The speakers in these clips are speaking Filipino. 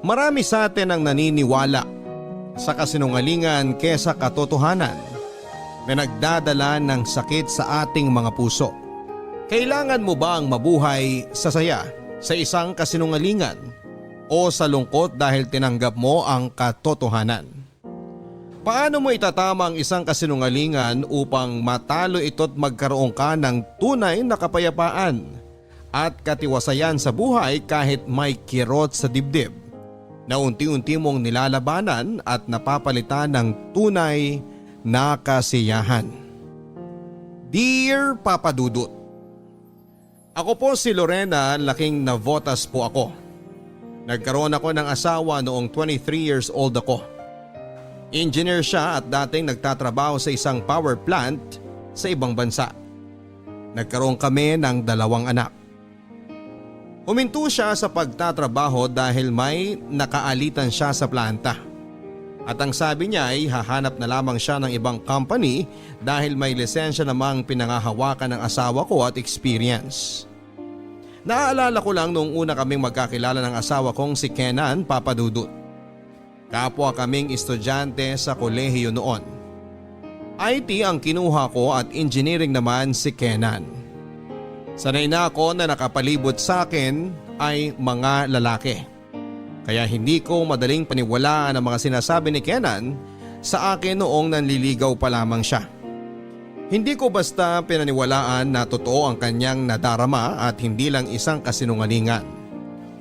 Marami sa atin ang naniniwala sa kasinungalingan kesa katotohanan na nagdadala ng sakit sa ating mga puso. Kailangan mo ba ang mabuhay sa saya sa isang kasinungalingan o sa lungkot dahil tinanggap mo ang katotohanan? Paano mo itatama ang isang kasinungalingan upang matalo ito't magkaroon ka ng tunay na kapayapaan at katiwasayan sa buhay kahit may kirot sa dibdib na unti-unti mong nilalabanan at napapalitan ng tunay na kasiyahan? Dear Papa Dudut, ako po si Lorena, laking navotas po ako. Nagkaroon ako ng asawa noong 23 years old ako. Engineer siya at dating nagtatrabaho sa isang power plant sa ibang bansa. Nagkaroon kami ng 2 anak. Huminto siya sa pagtatrabaho dahil may nakaalitan siya sa planta. At ang sabi niya ay hahanap na lamang siya ng ibang company dahil may lisensya namang pinangahawakan ng asawa ko at experience. Naaalala ko lang noong una kaming magkakilala ng asawa kong si Kenan, Papa Dudut. Kapwa kaming estudyante sa kolehiyo noon. IT ang kinuha ko at engineering naman si Kenan. Sanay na ako na nakapalibot sa akin ay mga lalaki. Kaya hindi ko madaling paniwalaan ang mga sinasabi ni Kenan sa akin noong nanliligaw pa lamang siya. Hindi ko basta pinaniwalaan na totoo ang kanyang nadarama at hindi lang isang kasinungalingan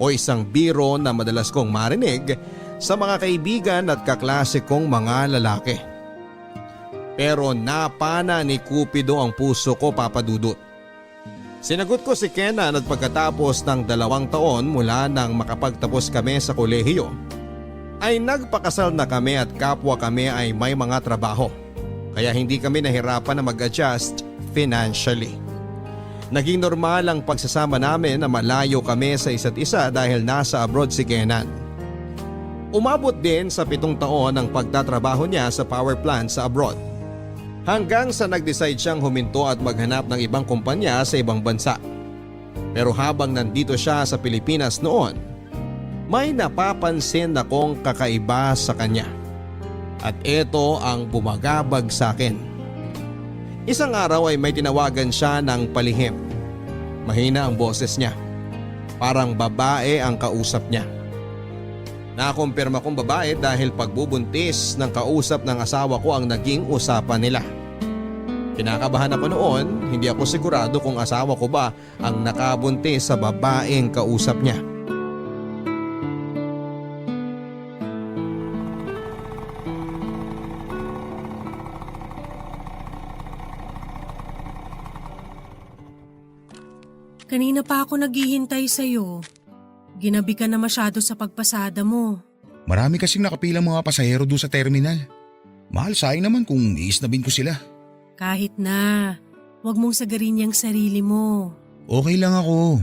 o isang biro na madalas kong marinig sa mga kaibigan at kaklase kong mga lalaki. Pero napana ni Cupido ang puso ko, Papa Dudut. Sinagot ko si Kenan at pagkatapos ng 2 taon mula nang makapagtapos kami sa kolehiyo ay nagpakasal na kami at kapwa kami ay may mga trabaho. Kaya hindi kami nahirapan na mag-adjust financially. Naging normal ang pagsasama namin na malayo kami sa isa't isa dahil nasa abroad si Kenan. Umabot din sa 7 taon ang pagtatrabaho niya sa power plant sa abroad. Hanggang sa nag-decide siyang huminto at maghanap ng ibang kumpanya sa ibang bansa. Pero habang nandito siya sa Pilipinas noon, may napapansin akong kakaiba sa kanya. At ito ang bumagabag sa akin. Isang araw ay may tinawagan siya ng palihim. Mahina ang boses niya. Parang babae ang kausap niya. Nakumpirma kong babae dahil pagbubuntis ng kausap ng asawa ko ang naging usapan nila. Kinakabahan ako noon, hindi ako sigurado kung asawa ko ba ang nakabuntis sa babaeng kausap niya. Kanina pa ako naghihintay sa'yo. Ginabi ka na masyado sa pagpasada mo. Marami kasing nakapilang mga pasahero doon sa terminal. Mahal sayang naman kung iisnabin ko sila. Kahit na, huwag mong sagarin yung sarili mo. Okay lang ako.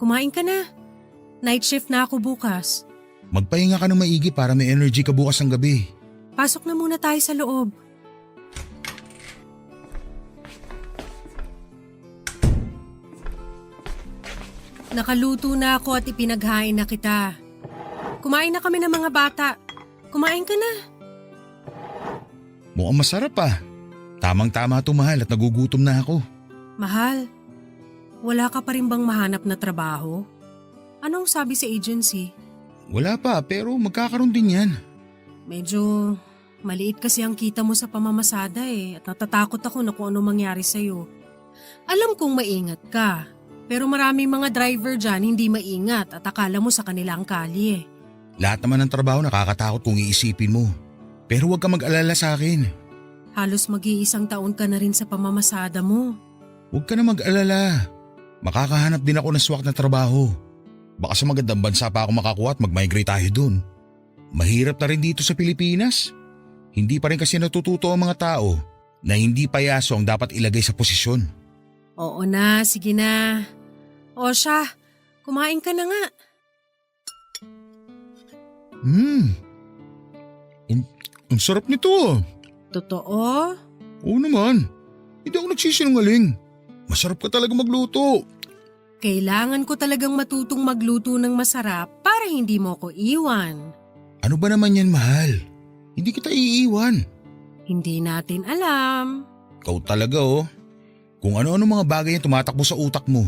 Kumain ka na. Night shift na ako bukas. Magpahinga ka ng maigi para may energy ka bukas ng gabi. Pasok na muna tayo sa loob. Nakaluto na ako at ipinaghain na kita. Kumain na kami ng mga bata. Kumain ka na. Mukhang masarap ah. Tamang-tama ito mahal at nagugutom na ako. Mahal, wala ka pa rin bang mahanap na trabaho? Anong sabi sa agency? Wala pa pero magkakaroon din yan. Medyo maliit kasi ang kita mo sa pamamasada at natatakot ako na kung ano mangyari sa'yo. Alam kong maingat ka, pero maraming mga driver dyan hindi maingat at akala mo sa kanila ang kalye. Lahat naman ng trabaho nakakatakot kung iisipin mo. Pero huwag ka mag-alala sa akin. Halos mag-iisang taon ka na rin sa pamamasada mo. Huwag ka na mag-alala. Makakahanap din ako ng swak na trabaho. Baka sa magandang bansa pa ako makakuha at mag-migrate tayo dun. Mahirap na rin dito sa Pilipinas. Hindi pa rin kasi natututo ang mga tao na hindi payaso ang dapat ilagay sa posisyon. Oo na, sige na. O siya, kumain ka na nga. Ang sarap nito. Totoo? Oo naman. Hindi ako nagsisinungaling. Masarap ka talaga magluto. Kailangan ko talagang matutong magluto ng masarap para hindi mo ko iwan. Ano ba naman yan, mahal? Hindi kita iiwan. Hindi natin alam. Ikaw talaga oh. Kung ano-ano mga bagay yung tumatakbo sa utak mo.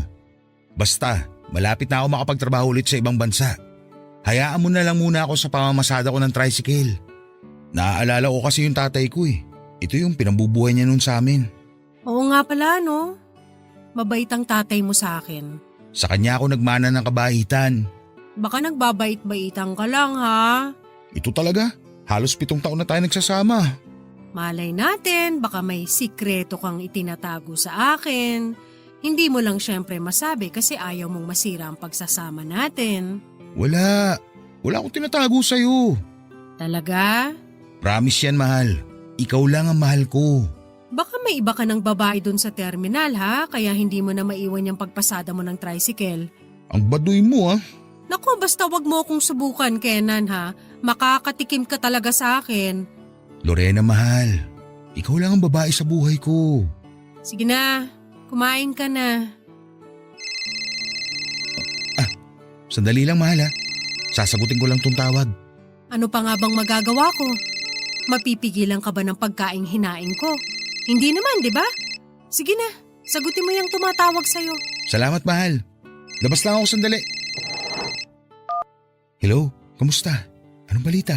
Basta, malapit na ako makapagtrabaho ulit sa ibang bansa. Hayaan mo na lang muna ako sa pamamasada ko ng tricycle. Naaalala ko kasi yung tatay ko eh. Ito yung pinambubuhay niya nun sa amin. Oo nga pala, no? Mabait ang tatay mo sa akin. Sa kanya ako nagmana ng kabaitan. Baka nagbabait-baitan ka lang, ha? Ito talaga, halos 7 taon na tayo nagsasama. Malay natin, baka may sikreto kang itinatago sa akin. Hindi mo lang syempre masabi kasi ayaw mong masira ang pagsasama natin. Wala akong tinatago sa'yo. Talaga? Promise yan, mahal. Ikaw lang ang mahal ko. Baka may iba ka ng babae dun sa terminal, ha? Kaya hindi mo na maiwan yung pagpasada mo ng tricycle. Ang baduy mo ah. Naku, basta wag mo akong subukan, Kenan, ha? Makakatikim ka talaga sa akin. Lorena, mahal. Ikaw lang ang babae sa buhay ko. Sige na, kumain ka na. Sandali lang, mahal ha. Sasagutin ko lang tong tawag. Ano pa nga bang magagawa ko? Mapipigilan ka ba ng pagkaing hinaing ko? Hindi naman, di ba? Sige na, sagutin mo yung tumatawag sa'yo. Salamat, mahal. Labas lang ako sandali. Hello, kamusta? Anong balita?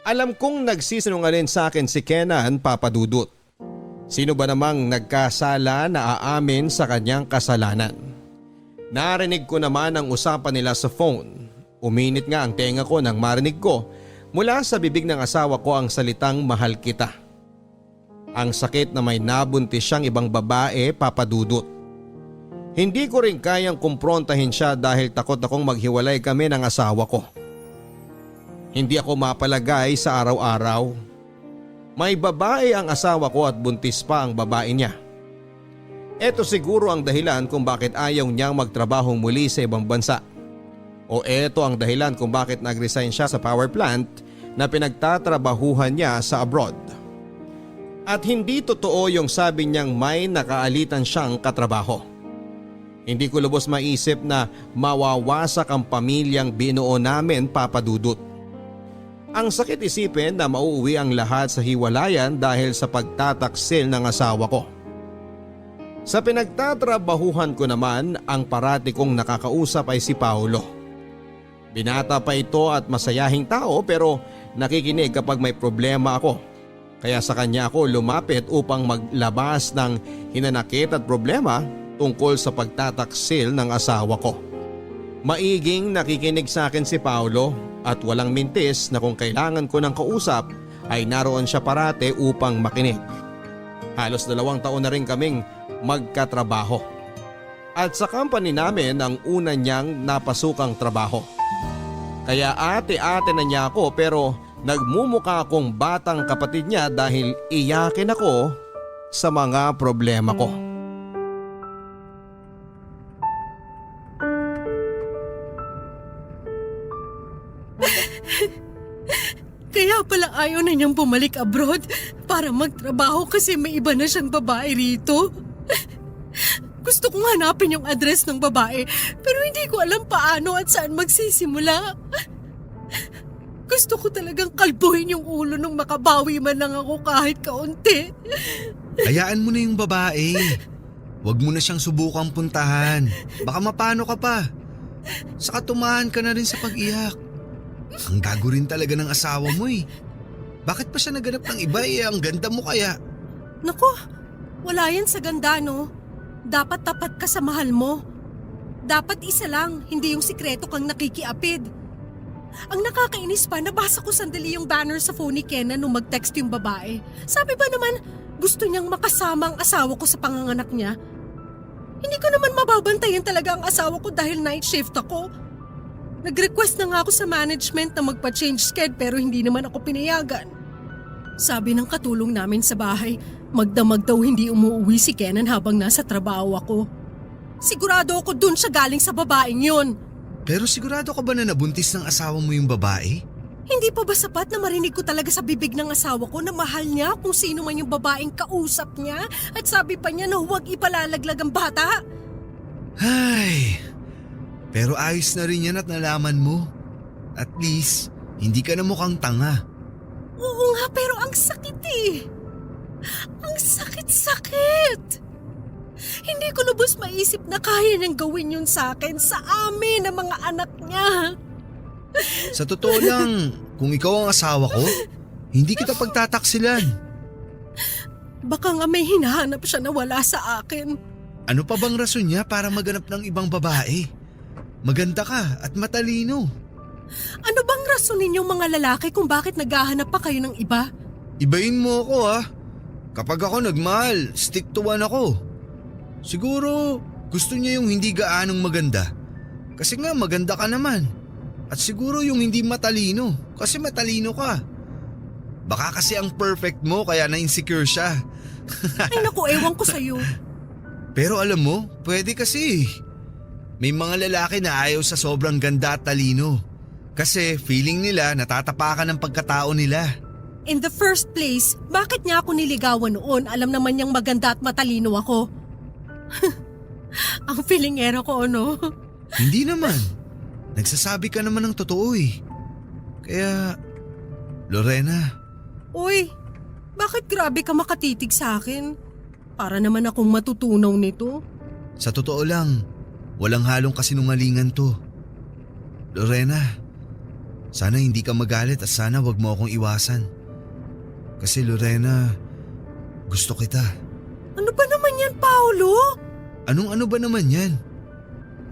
Alam kong nagsisinungaling sa akin si Kenan, Papa Dudut. Sino ba namang nagkasala na aamin sa kanyang kasalanan? Narinig ko naman ang usapan nila sa phone. Uminit nga ang tenga ko nang marinig ko mula sa bibig ng asawa ko ang salitang mahal kita. Ang sakit na may nabuntis siyang ibang babae, Papa Dudut. Hindi ko rin kayang kumprontahin siya dahil takot akong maghiwalay kami ng asawa ko. Hindi ako mapalagay sa araw-araw. May babae ang asawa ko at buntis pa ang babae niya. Ito siguro ang dahilan kung bakit ayaw niyang magtrabaho muli sa ibang bansa. O ito ang dahilan kung bakit nag-resign siya sa power plant na pinagtatrabahuhan niya sa abroad. At hindi totoo yung sabi niyang may nakaalitan siyang katrabaho. Hindi ko lubos maisip na mawawasak ang pamilyang binuo namin, Papa Dudut. Ang sakit isipin na mauuwi ang lahat sa hiwalayan dahil sa pagtataksil ng asawa ko. Sa pinagtatrabahuhan ko naman, ang parati kong nakakausap ay si Paolo. Binata pa ito at masayahing tao pero nakikinig kapag may problema ako. Kaya sa kanya ako lumapit upang maglabas ng hinanakit at problema tungkol sa pagtataksil ng asawa ko. Maiging nakikinig sa akin si Paolo at walang mintis na kung kailangan ko ng kausap ay naroon siya parate upang makinig. Halos 2 taon na rin kaming magkatrabaho. At sa company namin ang una niyang napasukang trabaho. Kaya ate-ate na niya ako pero nagmumuka akong batang kapatid niya dahil iyakin ako sa mga problema ko. Kaya pala ayaw na niyang bumalik abroad para magtrabaho kasi may iba na siyang babae rito. Gusto kong hanapin yung address ng babae pero hindi ko alam paano at saan magsisimula. Gusto ko talagang kalbuhin yung ulo nung makabawi man lang ako kahit kaunti. Hayaan mo na yung babae. Huwag mo na siyang subukang puntahan. Baka mapano ka pa. Saka tumahan ka na rin sa pag-iyak. Ang gago rin talaga ng asawa mo eh. Bakit pa siya naganap ng iba eh? Ang ganda mo kaya. Naku, wala yan sa ganda no. Dapat tapat ka sa mahal mo. Dapat isa lang, hindi yung sikreto kang nakikiapid. Ang nakakainis pa, nabasa ko sandali yung banner sa phone ni Kenan nung mag-text yung babae. Sabi ba naman, gusto niyang makasama ang asawa ko sa panganganak niya? Hindi ko naman mababantayan talaga ang asawa ko dahil night shift ako. Nag-request na nga ako sa management na magpa-change sked pero hindi naman ako pinayagan. Sabi ng katulong namin sa bahay, magdamag daw hindi umuwi si Kenan habang nasa trabaho ako. Sigurado ako dun siya galing sa babaeng yun. Pero sigurado ka ba na nabuntis ng asawa mo yung babae? Hindi pa ba sapat na marinig ko talaga sa bibig ng asawa ko na mahal niya kung sino man yung babaeng kausap niya at sabi pa niya na huwag ipalalaglag ang bata? Ay, pero ayos na rin yan at nalaman mo. At least, hindi ka na mukhang tanga. Oo nga, pero ang sakit eh. Ang sakit-sakit. Hindi ko lubos maisip na kaya niyang gawin yun sa akin, sa amin, ng mga anak niya. Sa totoo lang, kung ikaw ang asawa ko, hindi kita pagtataksilan. Baka nga may hinahanap siya na wala sa akin. Ano pa bang rason niya para maganap ng ibang babae? Maganda ka at matalino. Ano bang rason ninyong mga lalaki kung bakit naghahanap pa kayo ng iba? Ibahin mo ako ha. Kapag ako nagmahal, stick to one ako. Siguro gusto niya yung hindi gaanong maganda. Kasi nga maganda ka naman. At siguro yung hindi matalino kasi matalino ka. Baka kasi ang perfect mo kaya na-insecure siya. Ay naku, ewan ko sa'yo. Pero alam mo, pwede kasi. May mga lalaki na ayaw sa sobrang ganda at talino. Kasi feeling nila natatapakan ng pagkatao nila. In the first place, bakit niya ako niligawan noon? Alam naman niyang maganda at matalino ako. Ang feelingero ko, ano? Hindi naman. Nagsasabi ka naman ng totoo eh. Kaya, Lorena, Uy, bakit grabe ka makatitig sa akin? Para naman akong matutunaw nito. sa totoo lang, walang halong kasinungalingan to. Lorena, sana hindi ka magalit at sana wag mo akong iwasan. Kasi Lorena, gusto kita. Ano ba naman yan, Paolo? Anong ano ba naman yan?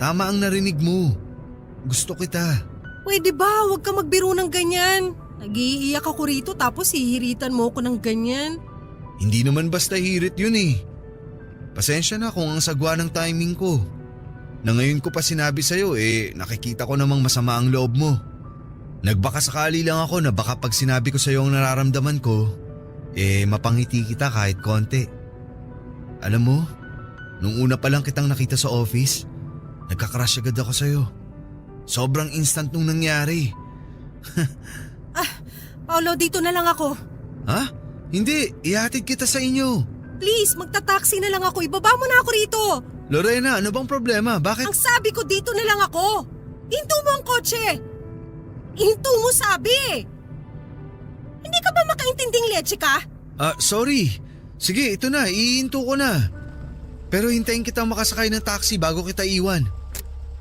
Tama ang narinig mo. Gusto kita. Pwede ba, huwag ka magbiro ng ganyan. Nag-iiyak ako rito tapos hihiritan mo ako ng ganyan. Hindi naman basta hirit yun eh. Pasensya na kung ang sagwa ng timing ko. Na ngayon ko pa sinabi sa'yo nakikita ko namang masama ang loob mo. Nagbaka sakali lang ako na baka pag sinabi ko sa'yo ang nararamdaman ko, mapangiti kita kahit konti. Alam mo, nung una pa lang kitang nakita sa office, nagka-crush agad ako sa'yo. Sobrang instant nung nangyari. Paolo, dito na lang ako. Ha? Hindi, ihatid kita sa inyo. Please, magta-taxi na lang ako. Ibaba mo na ako rito. Lorena, ano bang problema? Bakit? Ang sabi ko, dito na lang ako. Hinto mo ang kotse. Hinto mo, sabi. Hindi ka ba makaintinding leche ka? Sorry. Sige, ito na, iinto ko na. Pero hintayin kita makasakay ng taxi bago kita iwan.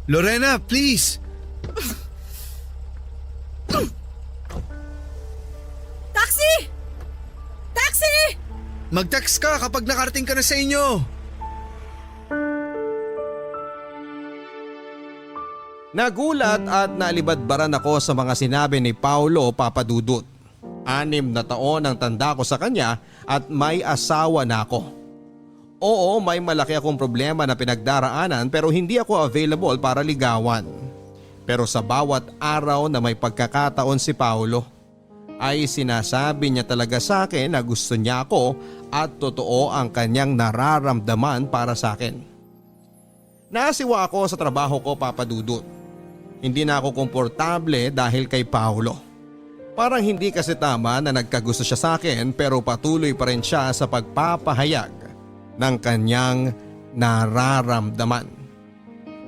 Lorena, please! Taxi! Taxi! Mag-text ka kapag nakarating ka na sa inyo. Nagulat at naalibadbaran ako sa mga sinabi ni Paolo Papadudut. 6 na taon ang tanda ko sa kanya at may asawa na ako. Oo, may malaki akong problema na pinagdaraanan pero hindi ako available para ligawan. Pero sa bawat araw na may pagkakataon si Paolo, ay sinasabi niya talaga sa akin na gusto niya ako at totoo ang kanyang nararamdaman para sa akin. Nasiwa ako sa trabaho ko, Papadudut. Hindi na ako komportable dahil kay Paolo. Parang hindi kasi tama na nagkagusto siya sa akin pero patuloy pa rin siya sa pagpapahayag ng kanyang nararamdaman.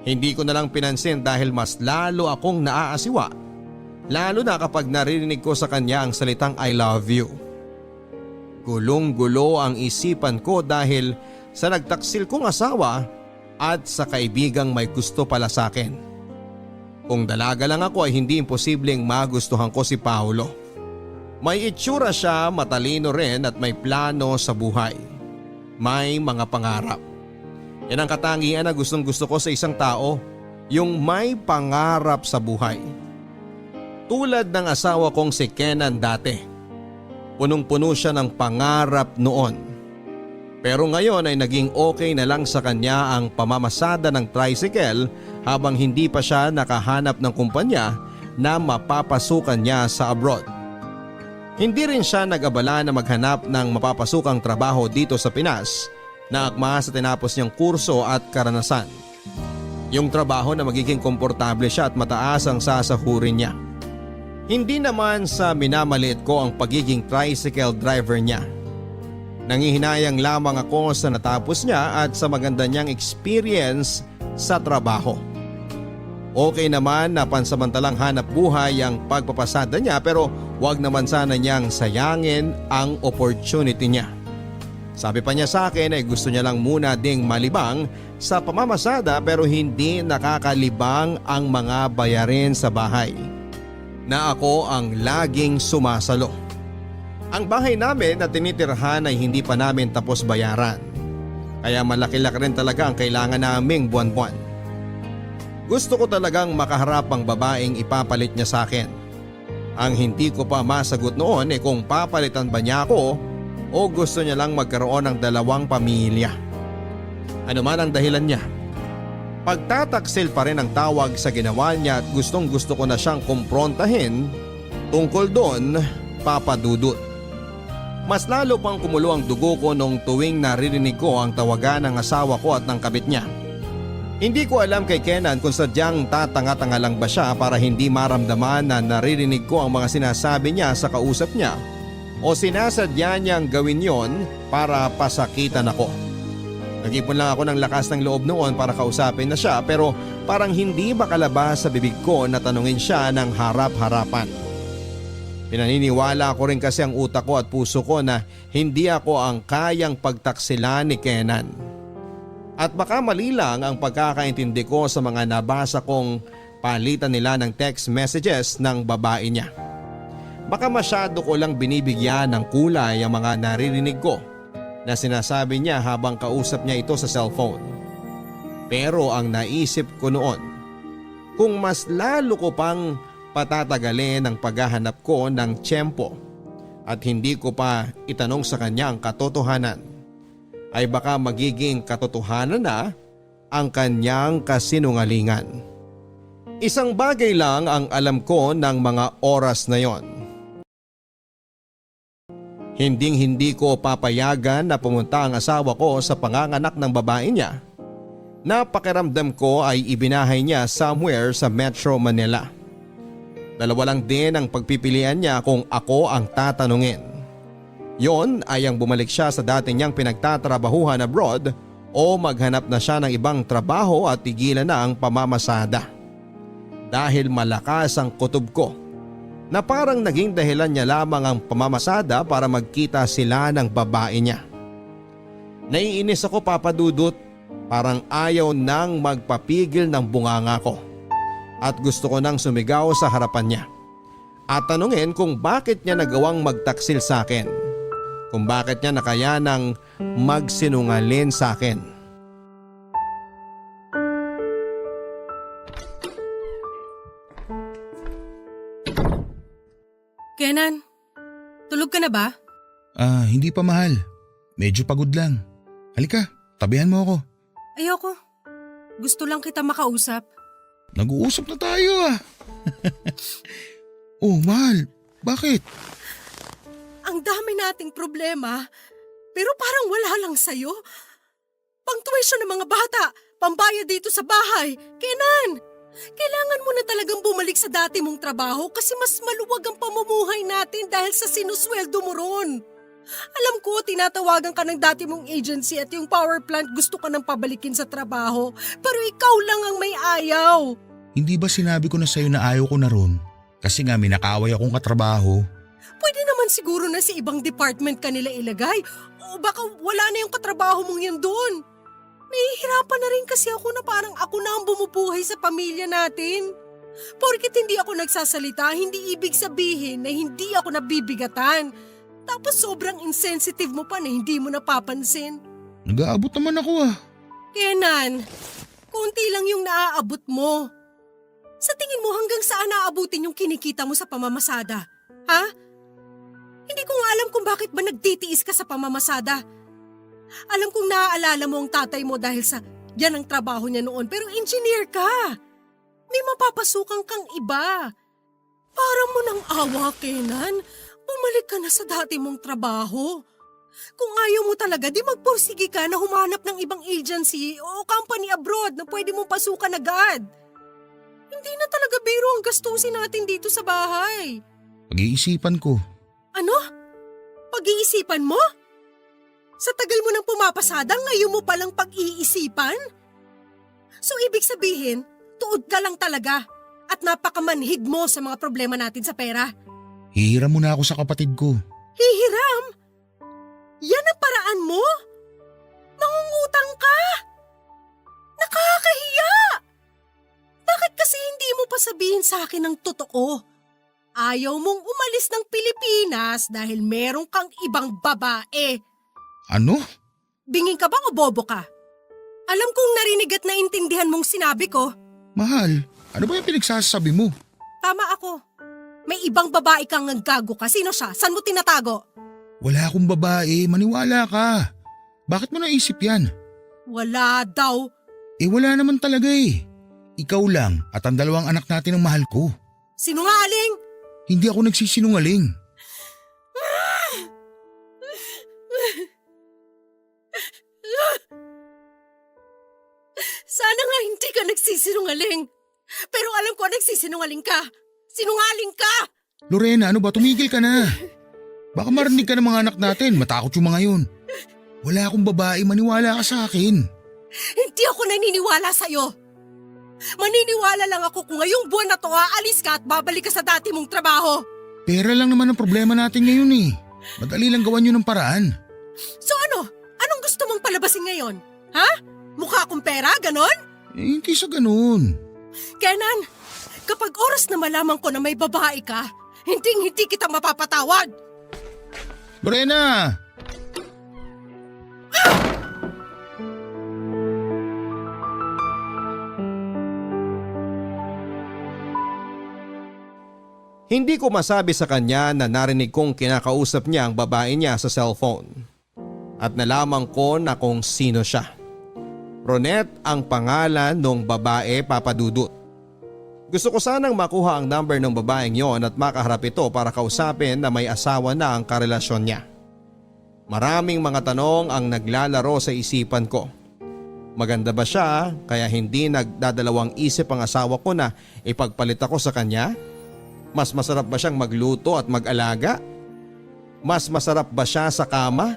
Hindi ko na lang pinansin dahil mas lalo akong naaasiwa. Lalo na kapag naririnig ko sa kanya ang salitang I love you. Gulong-gulo ang isipan ko dahil sa nagtaksil kong asawa at sa kaibigang may gusto pala sa akin. Kung dalaga lang ako ay hindi imposibleng magustuhan ko si Paolo. May itsura siya, matalino rin at may plano sa buhay. May mga pangarap. Yan ang katangian na gustong gusto ko sa isang tao, yung may pangarap sa buhay. Tulad ng asawa kong si Kenan dati. Punong-puno siya ng pangarap noon. Pero ngayon ay naging okay na lang sa kanya ang pamamasada ng tricycle habang hindi pa siya nakahanap ng kumpanya na mapapasukan niya sa abroad. Hindi rin siya nag-abala na maghanap ng mapapasukang trabaho dito sa Pinas na akma sa tinapos niyang kurso at karanasan. Yung trabaho na magiging komportable siya at mataas ang sasahurin niya. Hindi naman sa minamaliit ko ang pagiging tricycle driver niya. Nangihinayang lamang ako sa natapos niya at sa maganda niyang experience sa trabaho. Okay naman na pansamantalang hanap buhay ang pagpapasada niya pero wag naman sana niyang sayangin ang opportunity niya. Sabi pa niya sa akin ay gusto niya lang muna ding malibang sa pamamasada pero hindi nakakalibang ang mga bayarin sa bahay. Na ako ang laging sumasalo. Ang bahay namin na tinitirhan ay hindi pa namin tapos bayaran. Kaya malaki-laki rin talaga ang kailangan naming buwan-buwan. Gusto ko talagang makaharap ang babaeng ipapalit niya sa akin. Ang hindi ko pa masagot noon ay kung papalitan ba niya ako o gusto niya lang magkaroon ng dalawang pamilya. Ano man ang dahilan niya. Pagtataksil pa rin ang tawag sa ginawa niya at gustong gusto ko na siyang kumprontahin tungkol doon, Papa Dudut. Mas lalo pang kumulo ang dugo ko nung tuwing naririnig ko ang tawagan ng asawa ko at ng kabit niya. Hindi ko alam kay Kenan kung sadyang tatanga-tanga lang ba siya para hindi maramdaman na naririnig ko ang mga sinasabi niya sa kausap niya o sinasadya niyang gawin yon para pasakitan ako. Nag-ipon lang ako ng lakas ng loob noon para kausapin na siya pero parang hindi makalabas sa bibig ko na tanungin siya ng harap-harapan. Pinaniniwala ko rin kasi ang utak ko at puso ko na hindi ako ang kayang pagtaksilan ni Kenan. At baka mali lang ang pagkakaintindi ko sa mga nabasa kong palitan nila ng text messages ng babae niya. Baka masyado ko lang binibigyan ng kulay ang mga naririnig ko na sinasabi niya habang kausap niya ito sa cellphone. Pero ang naisip ko noon, kung mas lalo ko pang patatagalin ang paghahanap ko ng tiyempo at hindi ko pa itanong sa kanya ang katotohanan, ay baka magiging katotohanan na ang kanyang kasinungalingan. Isang bagay lang ang alam ko ng mga oras na yon. Hinding-hindi ko papayagan na pumunta ang asawa ko sa panganganak ng babae niya. Napakiramdam ko ay ibinahay niya somewhere sa Metro Manila. Dalawa lang din ang pagpipilian niya kung ako ang tatanungin. Yon ay ang bumalik siya sa dati niyang pinagtatrabahuhan abroad o maghanap na siya ng ibang trabaho at tigilan na ang pamamasada. Dahil malakas ang kutob ko na parang naging dahilan niya lamang ang pamamasada para magkita sila ng babae niya. Naiinis ako, Papa Dudut, parang ayaw nang magpapigil ng bunganga ko. At gusto ko nang sumigaw sa harapan niya at tanungin kung bakit niya nagawang magtaksil sa akin. Kung bakit niya nakayanang magsinungalin sa akin. Kenan, tulog ka na ba? Hindi pa mahal. Medyo pagod lang. Halika, tabihan mo ako. Ayoko. Gusto lang kita makausap. Nag-uusap na tayo Oh, mahal. Bakit? Ang dami nating problema, pero parang wala lang sa'yo. Pang-tuition ng mga bata, pambayad dito sa bahay. Kenan, kailangan mo na talagang bumalik sa dati mong trabaho kasi mas maluwag ang pamumuhay natin dahil sa sinusweldo mo ron. Alam ko, tinatawagan ka ng dati mong agency at yung power plant gusto ka nang pabalikin sa trabaho, pero ikaw lang ang may ayaw. Hindi ba sinabi ko na sa'yo na ayaw ko na ron? Kasi nga may nakaaway akong katrabaho. Pwede naman siguro na sa ibang department ka nila ilagay o baka wala na yung katrabaho mong yun doon. Nahihirapan na rin kasi ako na parang ako na ang bumubuhay sa pamilya natin. Porkit hindi ako nagsasalita, hindi ibig sabihin na hindi ako nabibigatan. Tapos sobrang insensitive mo pa na hindi mo napapansin. Nag-aabot naman ako Kenan, konti lang yung naaabot mo. Sa tingin mo hanggang saan naaabutin yung kinikita mo sa pamamasada? Ha? Hindi ko nga alam kung bakit ba nagtitiis ka sa pamamasada. Alam kong naaalala mo ang tatay mo dahil sa yan ang trabaho niya noon pero engineer ka. May mapapasukan kang iba. Para mo ng awa, Kenan. Bumalik ka na sa dati mong trabaho. Kung ayaw mo talaga, di magpursige ka na humanap ng ibang agency o company abroad na pwede mong pasukan agad. Hindi na talaga biro ang gastusin natin dito sa bahay. Pag-iisipan ko. Ano? Pag-iisipan mo? Sa tagal mo nang pumapasada, ngayon mo palang pag-iisipan? So ibig sabihin, tuod ka lang talaga at napakamanhid mo sa mga problema natin sa pera. Hihiram muna ako sa kapatid ko. Hihiram? Yan ang paraan mo? Mangungutang ka? Nakakahiya! Bakit kasi hindi mo pa sabihin sa akin ng totoo? Ayaw mong umalis ng Pilipinas dahil meron kang ibang babae. Ano? Bingin ka ba o bobo ka? Alam kong narinig at naintindihan mong sinabi ko. Mahal, ano ba yung pinagsasabi mo? Tama ako. May ibang babae kang naggago ka. Sino siya? Saan mo tinatago? Wala akong babae, maniwala ka. Bakit mo naisip yan? Wala daw. Wala naman talaga eh. Ikaw lang at ang dalawang anak natin ang mahal ko. Sinungaling? Hindi ako nagsisinungaling. Sana nga hindi ka nagsisinungaling. Pero alam ko nagsisinungaling ka. Sinungaling ka! Lorena, ano ba? Tumigil ka na. Baka marinig ka ng mga anak natin. Matakot yung mga yun. Wala akong babae, maniwala ka sa akin. Hindi ako naniniwala sa'yo. Maniniwala lang ako kung ngayong buwan na to aalis ka at babalik ka sa dati mong trabaho. Pera lang naman ang problema natin ngayon eh. Madali lang gawan yun ng paraan. So ano? Anong gusto mong palabasin ngayon? Ha? Mukha akong pera? Ganon? Hindi sa ganun. Kenan, kapag oras na malaman ko na may babae ka, hindi kita mapapatawad. Lorena! Hindi ko masabi sa kanya na narinig kong kinakausap niya ang babae niya sa cellphone. At nalaman ko na kung sino siya. Ronette ang pangalan ng babae, Papa Dudut. Gusto ko sanang makuha ang number ng babaeng yon at makaharap ito para kausapin na may asawa na ang karelasyon niya. Maraming mga tanong ang naglalaro sa isipan ko. Maganda ba siya kaya hindi nagdadalawang isip ang asawa ko na ipagpalit ako sa kanya? Mas masarap ba siyang magluto at mag-alaga? Mas masarap ba siya sa kama?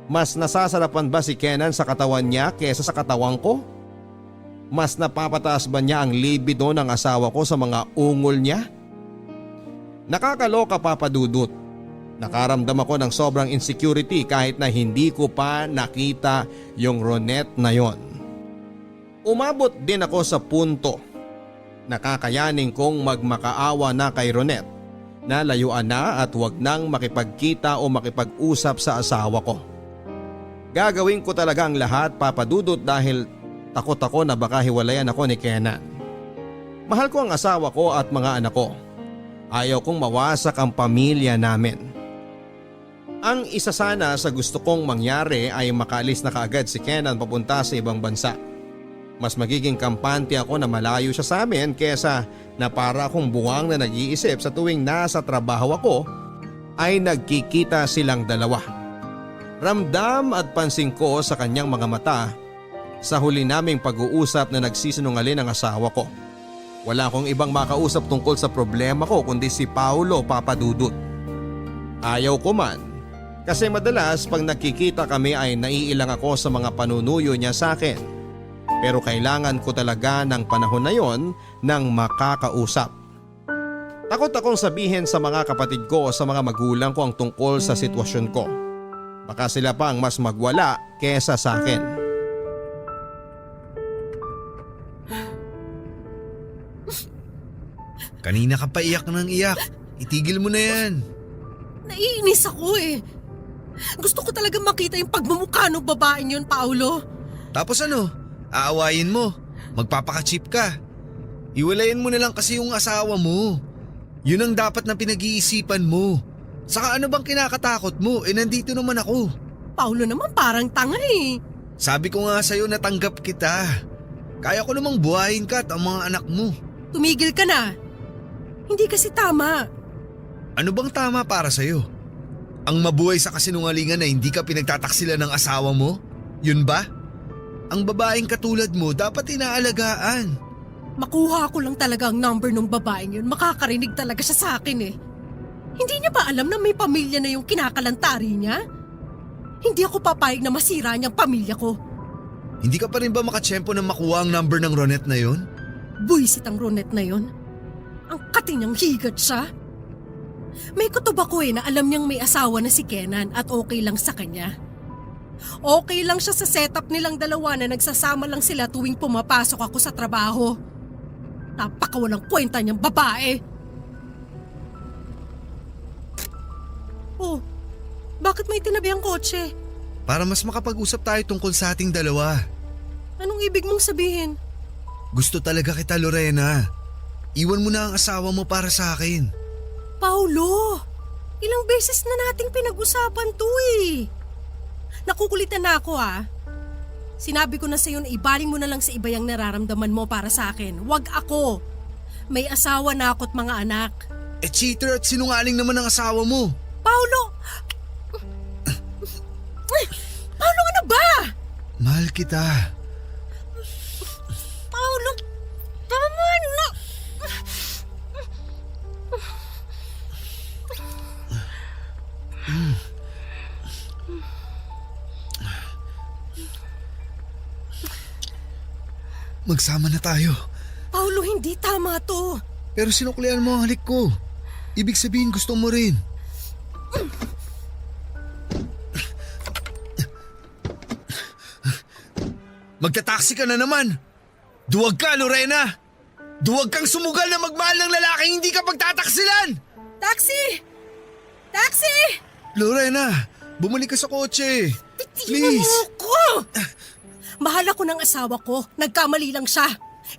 Mas nasasarapan ba si Kenan sa katawan niya kesa sa katawan ko? Mas napapataas ba niya ang libido ng asawa ko sa mga ungol niya? Nakakaloka, Papa Dudut. Nakaramdam ako ng sobrang insecurity kahit na hindi ko pa nakita yung Ronette na yon. Umabot din ako sa punto nakakayanin kong magmakaawa na kay Ronette na layuan na at huwag nang makipagkita o makipag-usap sa asawa ko. Gagawin ko talaga ang lahat, Papa Dudut, dahil takot ako na baka hiwalayan ako ni Kenan. Mahal ko ang asawa ko at mga anak ko. Ayaw kong mawasak ang pamilya namin. Ang isa sana sa gusto kong mangyari ay makaalis na kaagad si Kenan papunta sa ibang bansa. Mas magiging kampante ako na malayo siya sa amin kesa na para akong buwang na nag-iisip sa tuwing nasa trabaho ako ay nagkikita silang dalawa. Ramdam at pansin ko sa kanyang mga mata sa huli naming pag-uusap na nagsisinungaling ang asawa ko. Wala akong ibang makausap tungkol sa problema ko kundi si Paulo, Papa Dudut. Ayaw ko man kasi madalas pag nagkikita kami ay naiilang ako sa mga panunuyo niya sa akin. Pero kailangan ko talaga ng panahon na yon nang makakausap. Takot akong sabihin sa mga kapatid ko o sa mga magulang ko ang tungkol sa sitwasyon ko. Baka sila pa ang mas magwala kesa sa akin. Kanina ka pa iyak ng iyak. Itigil mo na yan. Naiinis ako eh. Gusto ko talaga makita yung pagmumukha ng babaeng yun, Paulo. Tapos ano? Aawayin mo. Magpapaka-cheap ka. Iwalayan mo na lang kasi yung asawa mo. Yun ang dapat na pinag-iisipan mo. Saka ano bang kinakatakot mo? Nandito naman ako. Paulo naman parang tanga eh. Sabi ko nga sa'yo na tanggap kita. Kaya ko namang buhayin ka at ang mga anak mo. Tumigil ka na. Hindi kasi tama. Ano bang tama para sa'yo? Ang mabuhay sa kasinungalingan na hindi ka pinagtataksilan ng asawa mo? Yun ba? Ang babaeng katulad mo dapat inaalagaan. Makuha ko lang talaga ang number ng babaeng yun, makakarinig talaga siya sa akin eh. Hindi niya ba alam na may pamilya na yung kinakalantari niya? Hindi ako papayag na masira niyang pamilya ko. Hindi ka pa rin ba makatsyempo na makuha ang number ng Ronette na yon? Buisit ang Ronette na yun. Ang kating niyang higat siya. May kutob ako na alam niyang may asawa na si Kenan at okay lang sa kanya. Okay lang siya sa setup nilang dalawa na nagsasama lang sila tuwing pumapasok ako sa trabaho. Napakawalang kwenta niyang babae. Oh, bakit may tinabi ang kotse? Para mas makapag-usap tayo tungkol sa ating dalawa. Anong ibig mong sabihin? Gusto talaga kita, Lorena. Iwan mo na ang asawa mo para sa akin. Paulo, ilang beses na nating pinag-usapan to eh. Nakukulitan na ako ah. Sinabi ko na sa'yo na ibaling mo na lang sa iba yung nararamdaman mo para sa akin. Wag ako. May asawa na ako at mga anak. Cheater at sinungaling naman ang asawa mo. Paulo! Paulo, ano ba? Mahal kita. Paulo, tama na. Magsama na tayo. Paulo, hindi tama to. Pero sinuklian mo ang halik ko. Ibig sabihin gusto mo rin. Magta-taxi ka na naman. Duwag ka, Lorena. Duwag kang sumugal na magmahal ng lalaking hindi ka pagtataksilan. Taxi! Taxi! Lorena, bumalik ka sa kotse. Bitiwan mo ko! Mahal ako ng asawa ko. Nagkamali lang siya.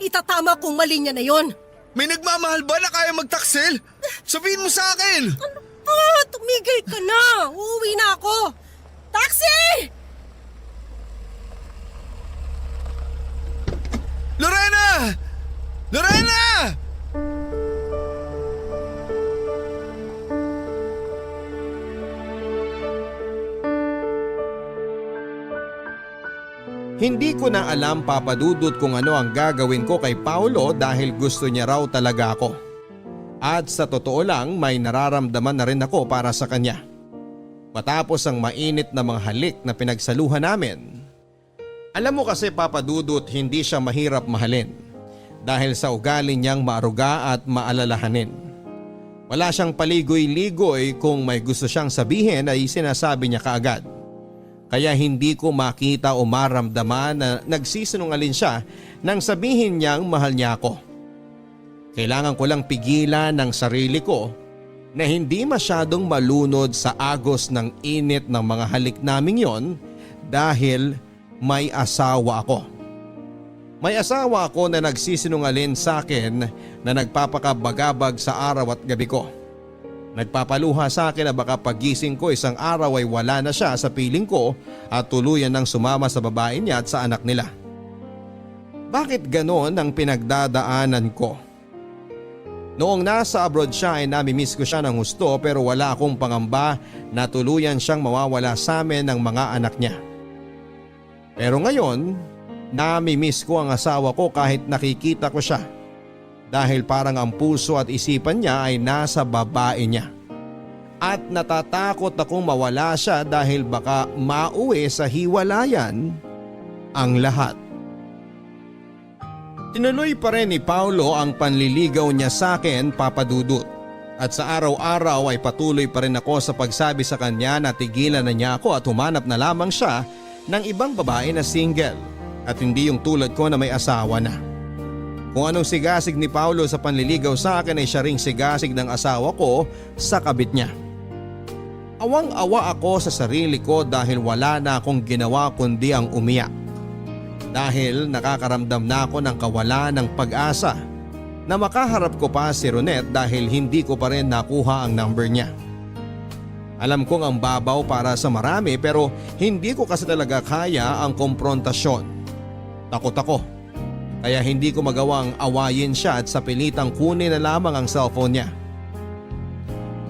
Itatama kung mali niya na yon. May nagmamahal ba na kaya magtaksil? Sabihin mo sa akin. Ano ba? Tumigil ka na. Uuwi na ako. Taxi! Lorena! Lorena! Hindi ko na alam, Papa Dudut, kung ano ang gagawin ko kay Paulo dahil gusto niya raw talaga ako. At sa totoo lang, may nararamdaman na rin ako para sa kanya. Matapos ang mainit na mga halik na pinagsaluhan namin. Alam mo kasi, Papa Dudut, hindi siya mahirap mahalin dahil sa ugali niyang maaruga at maalalahanin. Wala siyang paligoy-ligoy, kung may gusto siyang sabihin ay sinasabi niya kaagad. Kaya hindi ko makita o maramdaman na nagsisinungaling siya nang sabihin niyang mahal niya ako. Kailangan ko lang pigilan ng sarili ko na hindi masyadong malunod sa agos ng init ng mga halik naming yon dahil may asawa ako. May asawa ako na nagsisinungaling sa akin na nagpapakabagabag sa araw at gabi ko. Nagpapaluha sa akin na baka pagising ko isang araw ay wala na siya sa piling ko at tuluyan nang sumama sa babae niya at sa anak nila. Bakit ganon ang pinagdadaanan ko? Noong nasa abroad siya ay namimiss ko siya ng husto, pero wala akong pangamba na tuluyan siyang mawawala sa amin ng mga anak niya. Pero ngayon, namimiss ko ang asawa ko kahit nakikita ko siya. Dahil parang ang puso at isipan niya ay nasa babae niya. At natatakot akong mawala siya dahil baka mauwi sa hiwalayan ang lahat. Tinuloy pa rin ni Paulo ang panliligaw niya sa akin, Papa Dudut. At sa araw-araw ay patuloy pa rin ako sa pagsabi sa kanya na tigilan na niya ako at humanap na lamang siya ng ibang babae na single at hindi yung tulad ko na may asawa na. Kung anong sigasig ni Paulo sa panliligaw sa akin ay siya ring sigasig ng asawa ko sa kabit niya. Awang-awa ako sa sarili ko dahil wala na akong ginawa kundi ang umiyak. Dahil nakakaramdam na ako ng kawalan ng pag-asa na makaharap ko pa si Ronette dahil hindi ko pa rin nakuha ang number niya. Alam kong ang babaw para sa marami, pero hindi ko kasi talaga kaya ang komprontasyon. Takot ako. Kaya hindi ko magawang awayin siya at sa pilitang kunin na lamang ang cellphone niya.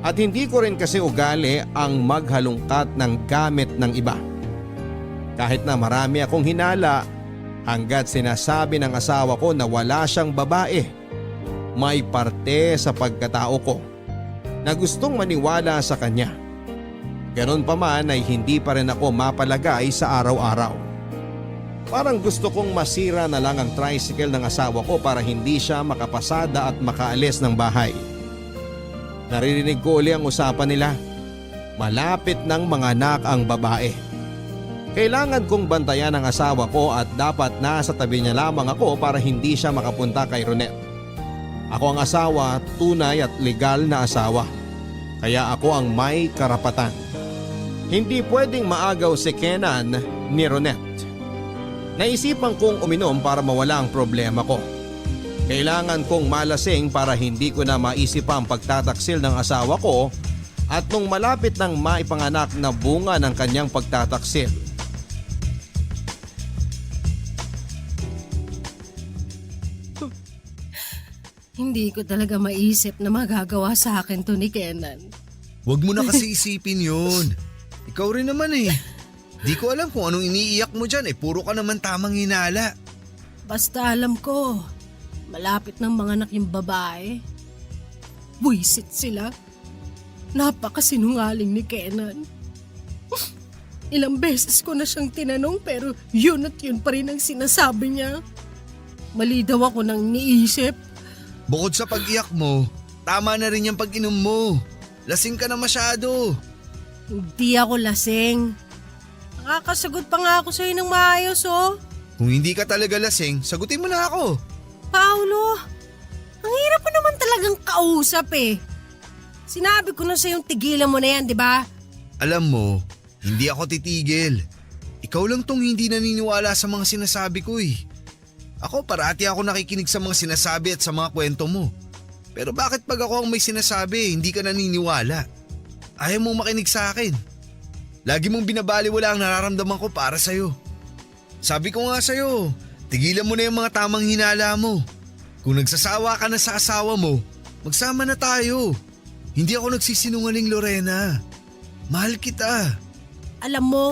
At hindi ko rin kasi ugali ang maghalungkat ng gamit ng iba. Kahit na marami akong hinala, Hanggat sinasabi ng asawa ko na wala siyang babae, may parte sa pagkatao ko na gustong maniwala sa kanya. Ganon pa man ay hindi pa rin ako mapalagay sa araw-araw. Parang gusto kong masira na lang ang tricycle ng asawa ko para hindi siya makapasada at makaalis ng bahay. Naririnig ko uli ang usapan nila. Malapit ng manganak ang babae. Kailangan kong bantayan ang asawa ko at dapat nasa tabi niya lamang ako para hindi siya makapunta kay Ronette. Ako ang asawa, tunay at legal na asawa. Kaya ako ang may karapatan. Hindi pwedeng maagaw si Kenan ni Ronette. Naisipan kong uminom para mawala ang problema ko. Kailangan kong malasing para hindi ko na maisip ang pagtataksil ng asawa ko at nung malapit ng maipanganak na bunga ng kanyang pagtataksil. Hindi ko talaga maisip na magagawa sa akin to ni Kenan. Huwag mo na kasi isipin yun. Ikaw rin naman eh. Di ko alam kung anong iniiyak mo dyan puro ka naman tamang hinala. Basta alam ko, malapit ng manganak yung babae. Buisit sila. Napakasinungaling ni Kenan. Ilang beses ko na siyang tinanong pero yun at yun pa rin ang sinasabi niya. Mali daw ako nang niisip. Bukod sa pag-iyak mo, tama na rin yung pag-inom mo. Lasing ka na masyado. Hindi ako lasing. Nakakasagot pa nga ako sa'yo ng maayos oh. Kung hindi ka talaga lasing, sagutin mo na ako. Paulo, ang hirap mo naman talagang kausap eh. Sinabi ko na sa'yong tigilan mo na yan, di ba? Alam mo, hindi ako titigil. Ikaw lang tong hindi naniniwala sa mga sinasabi ko eh. Ako parati ako nakikinig sa mga sinasabi at sa mga kwento mo. Pero bakit pag ako ang may sinasabi, hindi ka naniniwala? Ayaw mong makinig sa akin. Lagi mong binabaliwala ang nararamdaman ko para sa'yo. Sabi ko nga sa'yo, tigilan mo na yung mga tamang hinala mo. Kung nagsasawa ka na sa asawa mo, magsama na tayo. Hindi ako nagsisinungaling, Lorena. Mahal kita. Alam mo,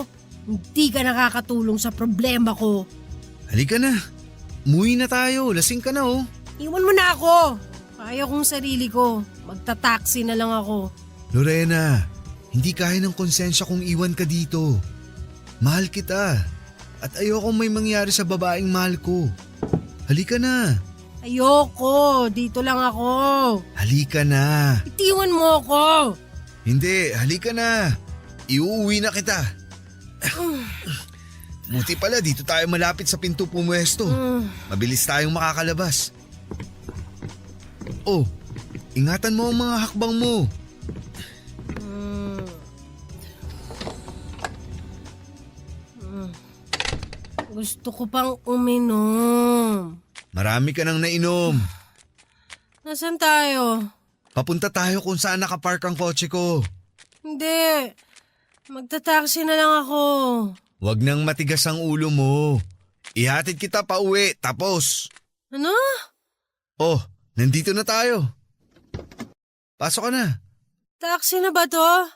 hindi ka nakakatulong sa problema ko. Halika na. Umuwi na tayo. Lasing ka na oh. Iwan mo na ako. Kaya kong sarili ko. Magta-taxi na lang ako. Lorena, hindi kaya ng konsensya kung iwan ka dito. Mahal kita. At ayokong may mangyari sa babaeng mahal ko. Halika na. Ayoko. Dito lang ako. Halika na. Itiwan mo ako. Hindi, halika na. Iuuwi na kita. Buti pala dito tayo malapit sa pinto pumuesto. Mabilis tayong makakalabas. Oh, ingatan mo ang mga hakbang mo. Gusto ko pang uminom. Marami ka nang nainom. Nasaan tayo? Papunta tayo kung saan nakapark ang kotse ko. Hindi. Magta-taxi na lang ako. Huwag nang matigas ang ulo mo. Ihatid kita pa uwi, tapos. Ano? Oh, nandito na tayo. Pasok ka na. Taxi na ba to?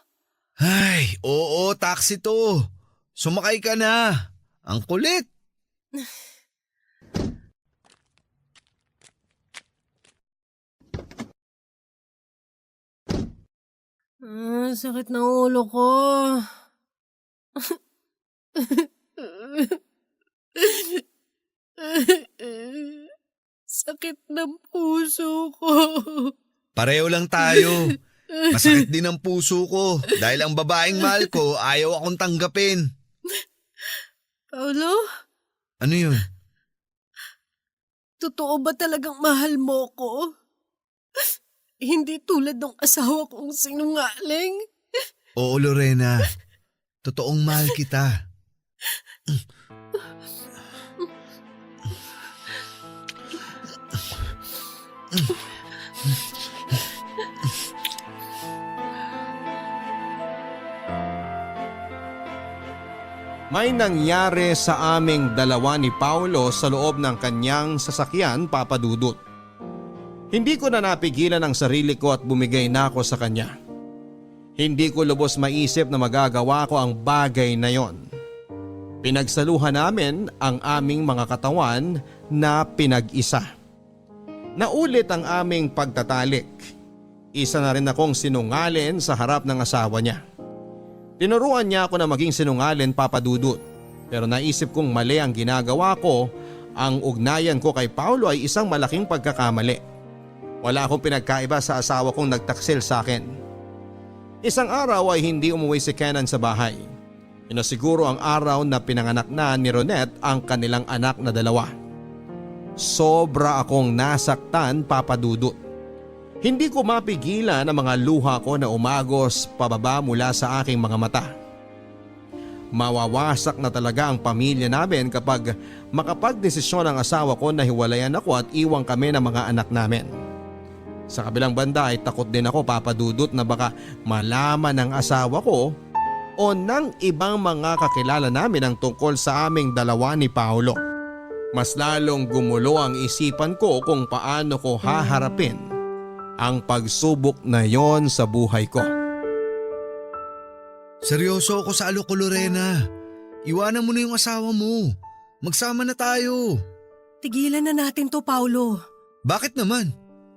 Ay, oo, taxi to. Sumakay ka na. Ang kulit. Sakit ng ulo ko. Sakit ng puso ko. Pareho lang tayo. Masakit din ang puso ko dahil ang babaeng mahal ko ayaw akong tanggapin. Paulo, Ano yun? totoo ba talagang mahal mo ko? Hindi tulad ng asawa kong sinungaling. Oo, Lorena. Totoong mahal kita. May nangyari sa aming dalawa ni Paulo sa loob ng kanyang sasakyan, Papa Dudut. Hindi ko na napigilan ang sarili ko at bumigay na ako sa kanya. Hindi ko lubos maisip na magagawa ko ang bagay na yon. Pinagsaluhan namin ang aming mga katawan na pinag-isa. Naulit ang aming pagtatalik. Isa na rin akong sinungalin sa harap ng asawa niya. Tinuruan niya ako na maging sinungalin, Papa Dudut. Pero naisip kong mali ang ginagawa ko. Ang ugnayan ko kay Paulo ay isang malaking pagkakamali. Wala akong pinagkaiba sa asawa kong nagtaksil sa akin. Isang araw ay hindi umuwi si Kenan sa bahay. Inasiguro ang araw na pinanganak na ni Ronette ang kanilang anak na 2. Sobra akong nasaktan, Papa Dudut. Hindi ko mapigilan ang mga luha ko na umagos pababa mula sa aking mga mata. Mawawasak na talaga ang pamilya namin kapag makapagdesisyon ang asawa ko na hiwalayan ako at iwang kami ng mga anak namin. Sa kabilang banda ay takot din ako, Papa Dudut, na baka malaman ng asawa ko o ng ibang mga kakilala namin ang tungkol sa aming dalawa ni Paolo. Mas lalong gumulo ang isipan ko kung paano ko haharapin ang pagsubok na yon sa buhay ko. Seryoso ako sa alok ko, Lorena. Iwanan mo na yung asawa mo. Magsama na tayo. Tigilan na natin to, Paulo. Bakit naman?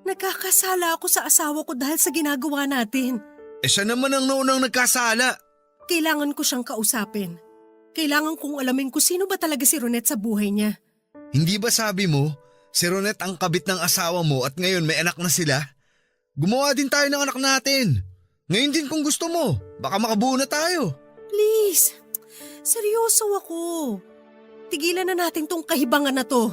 Nagkakasala ako sa asawa ko dahil sa ginagawa natin. Siya naman ang naunang nagkasala. Kailangan ko siyang kausapin. Kailangan kong alamin kung sino ba talaga si Ronette sa buhay niya. Hindi ba sabi mo, si Ronette ang kabit ng asawa mo at ngayon may anak na sila? Gumawa din tayo ng anak natin. Ngayon din kung gusto mo, baka makabuo na tayo. Please, seryoso ako. Tigilan na natin tong kahibangan na to.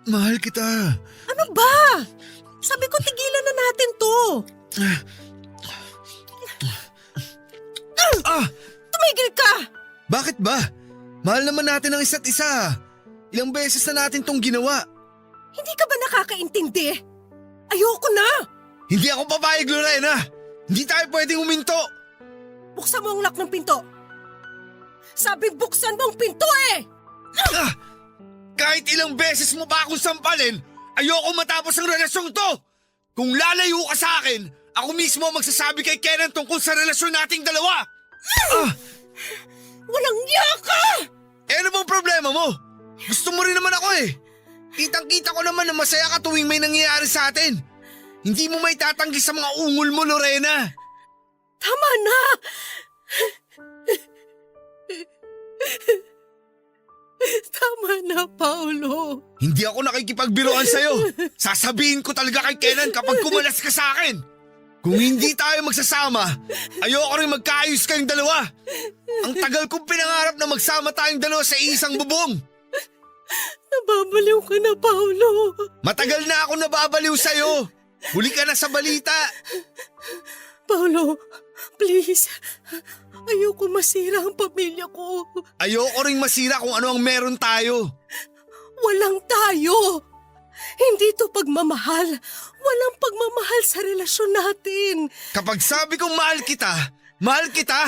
Mahal kita. Ano ba? Sabi ko tigilan na natin to. Tumigil ka! Bakit ba? Mahal naman natin ang isa't isa. Ilang beses na natin tong ginawa. Hindi ka ba nakakaintindi? Ayoko na! Hindi ako papayag, Lorena. Hindi tayo pwedeng uminto. Buksan mo ang lock ng pinto. Sabing buksan mo ang pinto eh! Kahit ilang beses mo pa akong sampalin, ayoko matapos ang relasyong to. Kung lalayo ka sa akin, ako mismo ang magsasabi kay Kenan tungkol sa relasyon nating dalawa. Walang niya ka! Ano bang problema mo? Gusto mo rin naman ako eh. Kitang-kita ko naman na masaya ka tuwing may nangyayari sa atin. Hindi mo may tatanggi sa mga ungol mo, Lorena. Tama na! Tama na, Paulo. Hindi ako nakikipagbiruan sa'yo. Sasabihin ko talaga kay Kenan kapag kumalas ka sa akin. Kung hindi tayo magsasama, ayoko rin magkaayos kayong dalawa. Ang tagal kong pinangarap na magsama tayong dalawa sa isang bubong. Nababaliw ka na, Paulo. Matagal na ako nababaliw sa'yo. Huli ka na sa balita. Paulo, please. Ayoko masira ang pamilya ko. Ayoko ring masira kung ano ang meron tayo. Walang tayo. Hindi to pagmamahal. Walang pagmamahal sa relasyon natin. Kapag sabi kong mahal kita, mahal kita.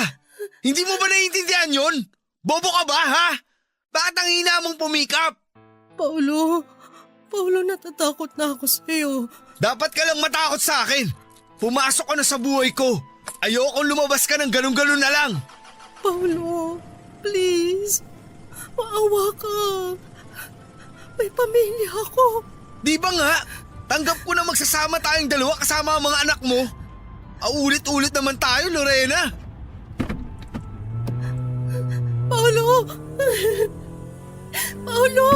Hindi mo ba naiintindihan yun? Bobo ka ba, ha? Bakit ang hina mong pumikap? Paulo, natatakot na ako sa'yo. Dapat ka lang matakot sa akin. Pumasok ka na sa buhay ko. Ayokong lumabas ka ng ganun-ganun na lang. Paulo, please. Maawa ka. May pamilya ako. Di ba nga? Tanggap ko na magsasama tayong dalawa kasama ang mga anak mo. Ulit-ulit naman tayo, Lorena. Paulo! Paulo!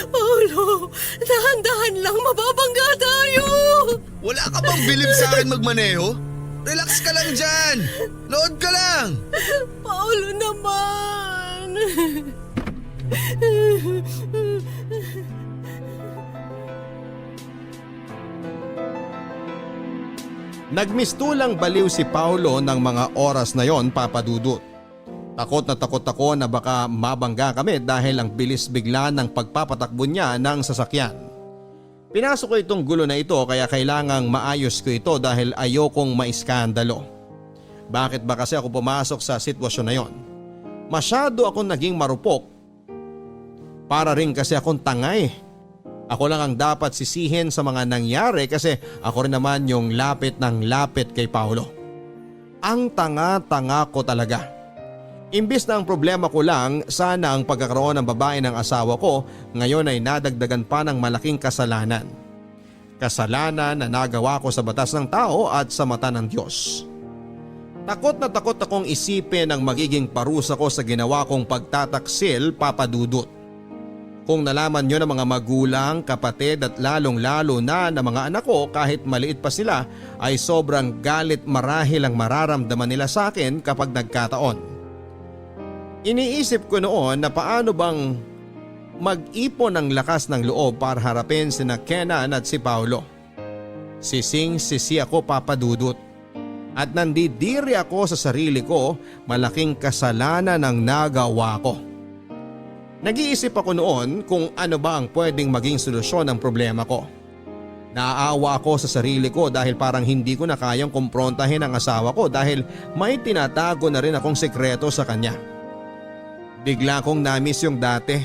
Paulo! Dahan-dahan lang, mababangga tayo! Wala ka bang bilib sa akin magmaneho? Relax ka lang dyan. Load ka lang. Paulo naman! Nagmistulang baliw si Paulo ng mga oras na yon, Papa Dudut. Takot ako na baka mabangga kami dahil ang bilis bigla ng pagpapatakbo niya ng sasakyan. Pinasok ko itong gulo na ito kaya kailangang maayos ko ito dahil ayokong maiskandalo. Bakit ba kasi ako pumasok sa sitwasyon na yon? Masyado akong naging marupok. Para rin kasi akong tangay. Ako lang ang dapat sisihin sa mga nangyari kasi ako rin naman yung lapit ng lapit kay Paulo. Ang tanga-tanga ko talaga. Imbis na ang problema ko lang sana ang pagkakaroon ng babae ng asawa ko, ngayon ay nadagdagan pa ng malaking kasalanan. Kasalanan na nagawa ko sa batas ng tao at sa mata ng Diyos. Takot na takot akong isipin ang magiging parusa ko sa ginawa kong pagtataksil, Papa Dudut. Kung nalaman nyo ng mga magulang, kapatid at lalong-lalo na ng mga anak ko kahit maliit pa sila ay sobrang galit marahil ang mararamdaman nila sa akin kapag nagkataon. Iniisip ko noon na paano bang mag-ipon ng lakas ng loob para harapin sina Kenan at si Paulo. Sising-sisi ako, Papa Dudut. At nandidiri ako sa sarili ko, malaking kasalanan ang nagawa ko. Nag-iisip ako noon kung ano ba ang pwedeng maging solusyon ng problema ko. Naaawa ako sa sarili ko dahil parang hindi ko na kayang kumprontahin ang asawa ko dahil may tinatago na rin akong sekreto sa kanya. Bigla kong namiss yung dati.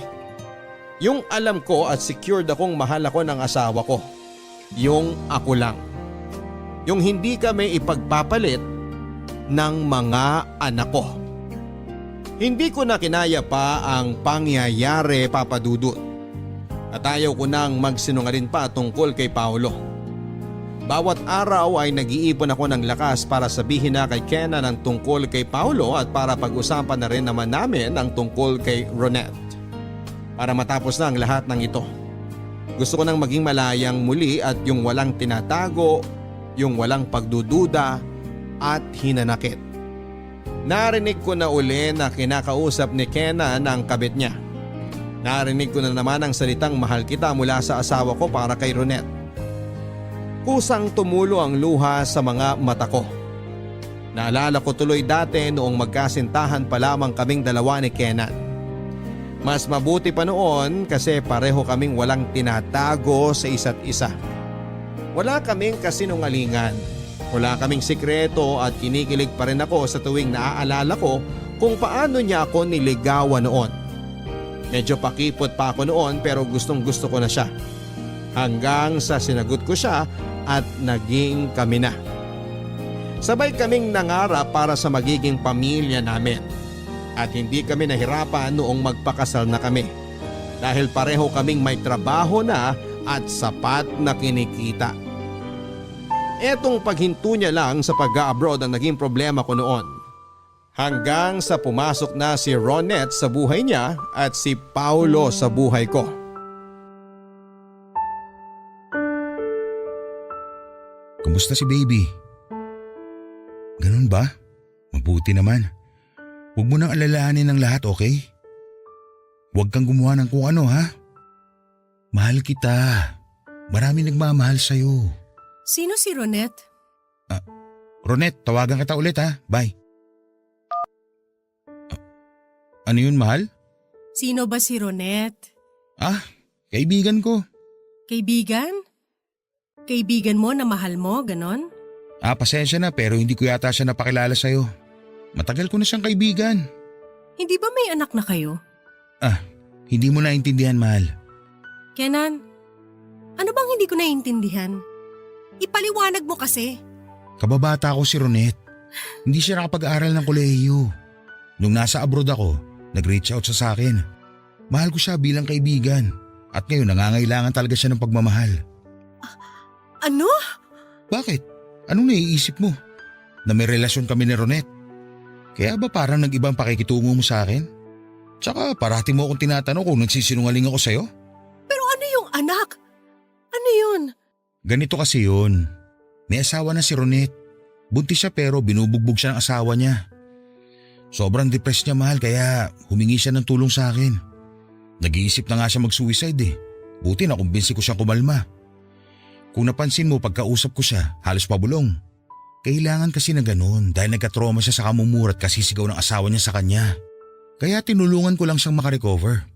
Yung alam ko at secured akong mahal ako ng asawa ko. Yung ako lang. Yung hindi kami ipagpapalit ng mga anak ko. Hindi ko na kinaya pa ang pangyayari, Papa Dudut. At ayaw ko nang magsinungaling pa tungkol kay Paulo. Bawat araw ay nag-iipon ako ng lakas para sabihin na kay Kenan ang tungkol kay Paulo at para pag-usapan na rin naman namin ang tungkol kay Ronette. Para matapos na ang lahat ng ito. Gusto ko nang maging malayang muli at yung walang tinatago, yung walang pagdududa at hinanakit. Narinig ko na uli na kinakausap ni Kenan ang kabit niya. Narinig ko na naman ang salitang mahal kita mula sa asawa ko para kay Ronette. Kusang tumulo ang luha sa mga mata ko. Naalala ko tuloy dati noong magkasintahan pa lamang kaming dalawa ni Kenan. Mas mabuti pa noon kasi pareho kaming walang tinatago sa isa't isa. Wala kaming kasinungalingan. Wala kaming sikreto at kinikilig pa rin ako sa tuwing naaalala ko kung paano niya ako niligawan noon. Medyo pakipot pa ako noon pero gustong gusto ko na siya. Hanggang sa sinagot ko siya at naging kami na. Sabay kaming nangarap para sa magiging pamilya namin. At hindi kami nahirapan noong magpakasal na kami. Dahil pareho kaming may trabaho na at sapat na kinikita. Etong paghinto niya lang sa pag-abroad ang naging problema ko noon. Hanggang sa pumasok na si Ronette sa buhay niya at si Paulo sa buhay ko. Kumusta si baby? Ganun ba? Mabuti naman. Huwag mo nang alalahanin ang lahat, okay? Huwag kang gumawa ng kung ano, ha? Mahal kita. Marami nagmamahal sa'yo. Sino si Ronette? Ronette, tawagan kita ulit, ha? Bye. Ano yun, mahal? Sino ba si Ronette? Kaibigan ko. Kaibigan? Kaibigan mo na mahal mo, ganon? Pasensya na pero hindi ko yata siya napakilala sa'yo. Matagal ko na siyang kaibigan. Hindi ba may anak na kayo? Hindi mo naintindihan, mahal. Kenan, ano bang hindi ko naiintindihan? Ipaliwanag mo kasi. Kababata ko si Ronette. Hindi siya nakapag-aral ng kolehiyo. Nung nasa abroad ako, nag-reach out siya sa akin. Mahal ko siya bilang kaibigan. At ngayon nangangailangan talaga siya ng pagmamahal. Ano? Bakit? Anong naiisip mo? Na may relasyon kami ni Ronette? Kaya ba parang nag-ibang pakikitungo mo sa akin? Tsaka parati mo akong tinatanong kung nagsisinungaling ako sa'yo? Pero ano yung anak? Ano yun? Ganito kasi yun. May asawa na si Ronette. Buntis siya pero binubugbog siya ng asawa niya. Sobrang depressed niya, mahal, kaya humingi siya ng tulong sa akin. Nag-iisip na nga siya mag-suicide eh. Buti na kumbinsi ko siyang kumalma. Kung napansin mo pagkausap ko siya, halos pabulong. Kailangan kasi na ganun dahil nagka-trauma siya sa kamumura at kasisigaw ng asawa niya sa kanya. Kaya tinulungan ko lang siyang makarecover.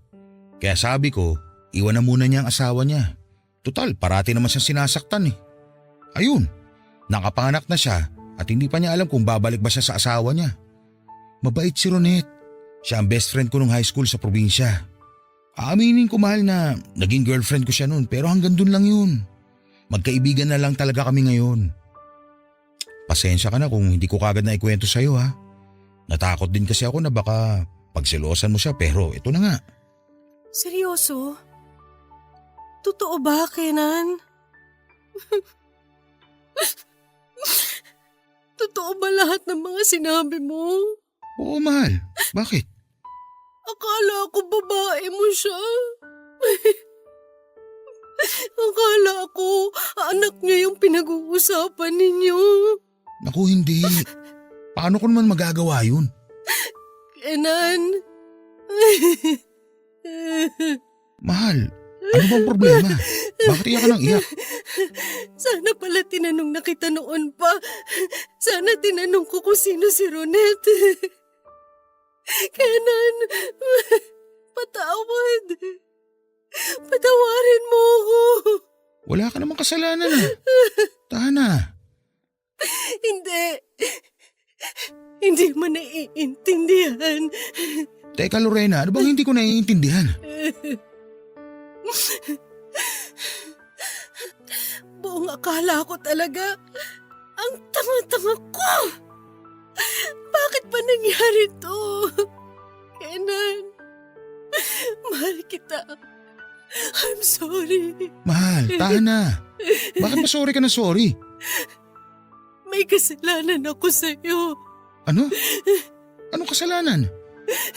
Kaya sabi ko, iwan na muna niya ang asawa niya. Total, parati naman siyang sinasaktan eh. Ayun, nakapanganak na siya at hindi pa niya alam kung babalik ba siya sa asawa niya. Mabait si Ronette. Siya ang best friend ko nung high school sa probinsya. Aaminin ko, mahal, na naging girlfriend ko siya noon pero hanggang dun lang yun. Magkaibigan na lang talaga kami ngayon. Pasensya ka na kung hindi ko kagad na ikwento sa'yo ha. Natakot din kasi ako na baka pagselosan mo siya pero ito na nga. Seryoso? Totoo ba, Kenan? Totoo ba lahat ng mga sinabi mo? Oo mahal, bakit? Akala ko babae mo siya. Akala ko anak niya yung pinag-uusapan ninyo. Naku hindi. Paano ko naman magagawa yun? Kenan. Mahal, ano bang problema? Bakit iyak ka ng iyak? Sana pala tinanong na kita noon pa. Sana tinanong ko kung sino si Ronette. Kenan, patawad. Patawarin mo ako. Wala ka namang kasalanan ah. Tahan na. Hindi. Hindi mo naiintindihan. Teka Lorena, ano bang hindi ko naiintindihan? Buong akala ko talaga, ang tanga-tanga ko. Bakit pa nangyari to? Kenan, mahal kita. I'm sorry. Mahal, tahan na. Bakit ba sorry ka na sorry? May kasalanan ako sa'yo. Ano? Anong kasalanan?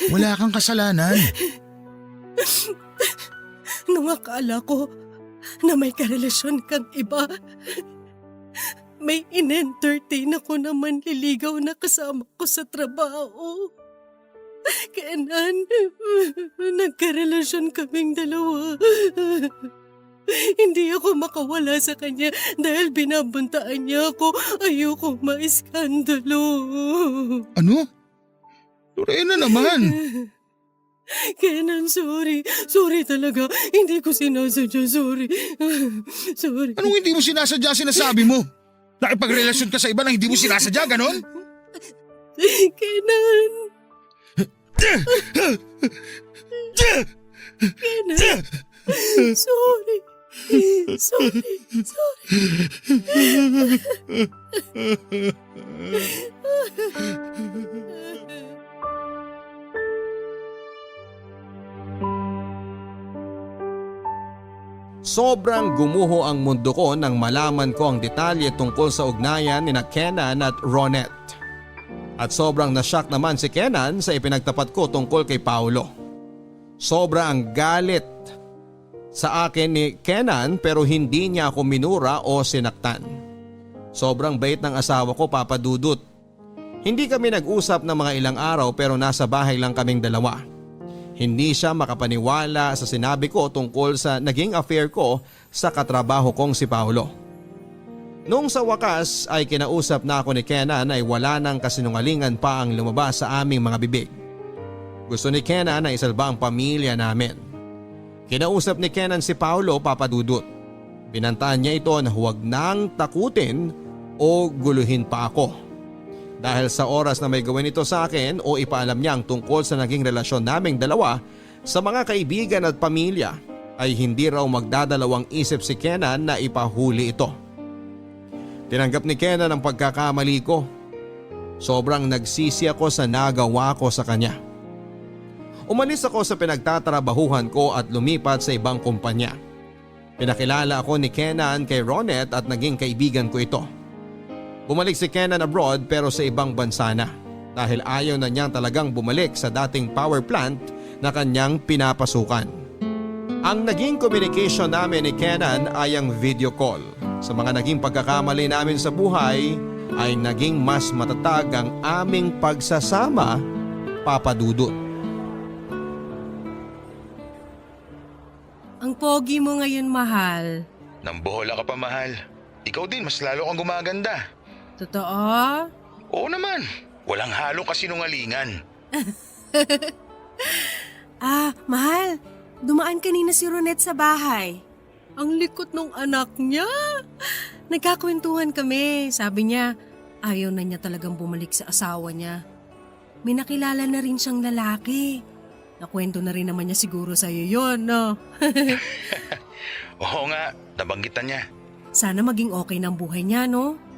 Wala kang kasalanan. Nung akala ko na may karelasyon kang iba, may in-entertain ako na manliligaw na kasama ko sa trabaho. Kenan, nagkarelasyon kaming dalawa. Hindi ako makawala sa kanya dahil binabuntaan niya ako. Ayoko maiskandalo. Ano? Lorena naman. Kenan, sorry. Sorry talaga. Hindi ko sinasadya. Sorry. Sorry. Anong hindi mo sinasadya sinasabi mo? Nakipagrelasyon ka sa iba na hindi mo sinasadya, ganon? Kenan. Kenan. Sorry. Sorry. Sobrang gumuho ang mundo ko nang malaman ko ang detalye tungkol sa ugnayan ni Kenan at Ronette. At sobrang nashock naman si Kenan sa ipinagtapat ko tungkol kay Paolo. Sobra ang galit sa akin ni Kenan pero hindi niya ako minura o sinaktan. Sobrang bait ng asawa ko, Papa Dudut. Hindi kami nag-usap ng mga ilang araw pero nasa bahay lang kaming dalawa. Hindi siya makapaniwala sa sinabi ko tungkol sa naging affair ko sa katrabaho kong si Paolo. Nung sa wakas ay kinausap na ako ni Kenan ay wala nang kasinungalingan pa ang lumabas sa aming mga bibig. Gusto ni Kenan na isalba ang pamilya namin. Kinausap ni Kenan si Paolo, Papa Dudut. Binantaan niya ito na huwag nang takutin o guluhin pa ako. Dahil sa oras na may gawin ito sa akin o ipaalam niya ang tungkol sa naging relasyon naming dalawa sa mga kaibigan at pamilya ay hindi raw magdadalawang isip si Kenan na ipahuli ito. Tinanggap ni Kenan ang pagkakamali ko. Sobrang nagsisi ako sa nagawa ko sa kanya. Umalis ako sa pinagtatrabahuhan ko at lumipat sa ibang kumpanya. Pinakilala ako ni Kenan kay Ronette at naging kaibigan ko ito. Bumalik si Kenan abroad pero sa ibang bansa na dahil ayaw na niyang talagang bumalik sa dating power plant na kanyang pinapasukan. Ang naging communication namin ni Kenan ay ang video call. Sa mga naging pagkakamali namin sa buhay ay naging mas matatag ang aming pagsasama, Papa Dudut. Ang pogi mo ngayon, mahal. Nambola ka pa mahal. Ikaw din mas lalo kang gumaganda. Totoo? Oo naman. Walang halong kasinungalingan. Mahal. Dumaan kanina si Ronette sa bahay. Ang likot nung anak niya. Nagkakwentuhan kami. Sabi niya, ayaw na niya talagang bumalik sa asawa niya. May nakilala na rin siyang lalaki. Nakwento na rin naman niya siguro sa'yo yun, no? Oo nga, nabanggitan niya. Sana maging okay ng buhay niya, no?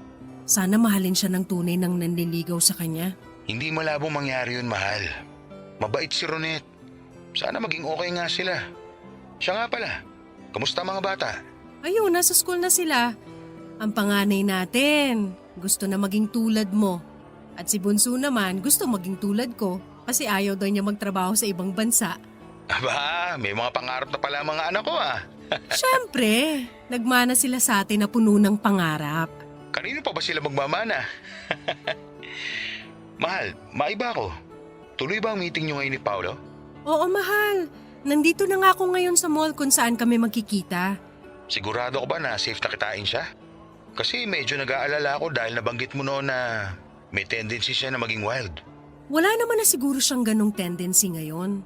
Sana mahalin siya ng tunay ng nanliligaw sa kanya. Hindi malabong mangyari yun, mahal. Mabait si Ronet. Sana maging okay nga sila. Siya nga pala, kamusta mga bata? Ayun, nasa school na sila. Ang panganay natin, gusto na maging tulad mo. At si Bunso naman, gusto maging tulad ko kasi ayaw daw niya magtrabaho sa ibang bansa. Aba, may mga pangarap na pala mga anak ko ah. Siyempre, nagmana sila sa atin na puno ng pangarap. Kanino pa ba sila magmamana? Mahal, maiba ako. Tuloy ba ang meeting niyo ngayon ni Paolo? Oo, mahal. Nandito na nga ako ngayon sa mall kung saan kami magkikita. Sigurado ko ba na safe na kitain siya? Kasi medyo nag-aalala ako dahil nabanggit mo noon na may tendency siya na maging wild. Wala naman na siguro siyang ganong tendency ngayon.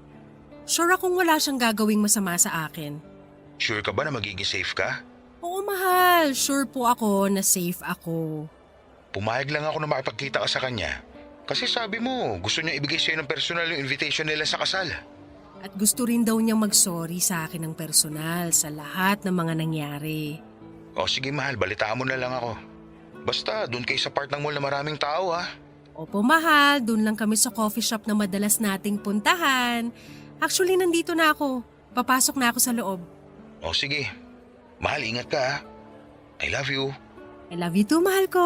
Sure akong wala siyang gagawing masama sa akin. Sure ka ba na magiging safe ka? Oo, mahal. Sure po ako na safe ako. Pumayag lang ako na makipagkita ka sa kanya. Kasi sabi mo, gusto niya ibigay sa'yo ng personal yung invitation nila sa kasal. At gusto rin daw niyang mag-sorry sa akin ng personal sa lahat ng mga nangyari. O sige mahal, balitaan mo na lang ako. Basta, doon kayo sa part ng mall na maraming tao ha. Opo, mahal. Doon lang kami sa coffee shop na madalas nating puntahan. Actually, nandito na ako. Papasok na ako sa loob. O sige, mahal ingat ka ha. I love you. I love you too, mahal ko.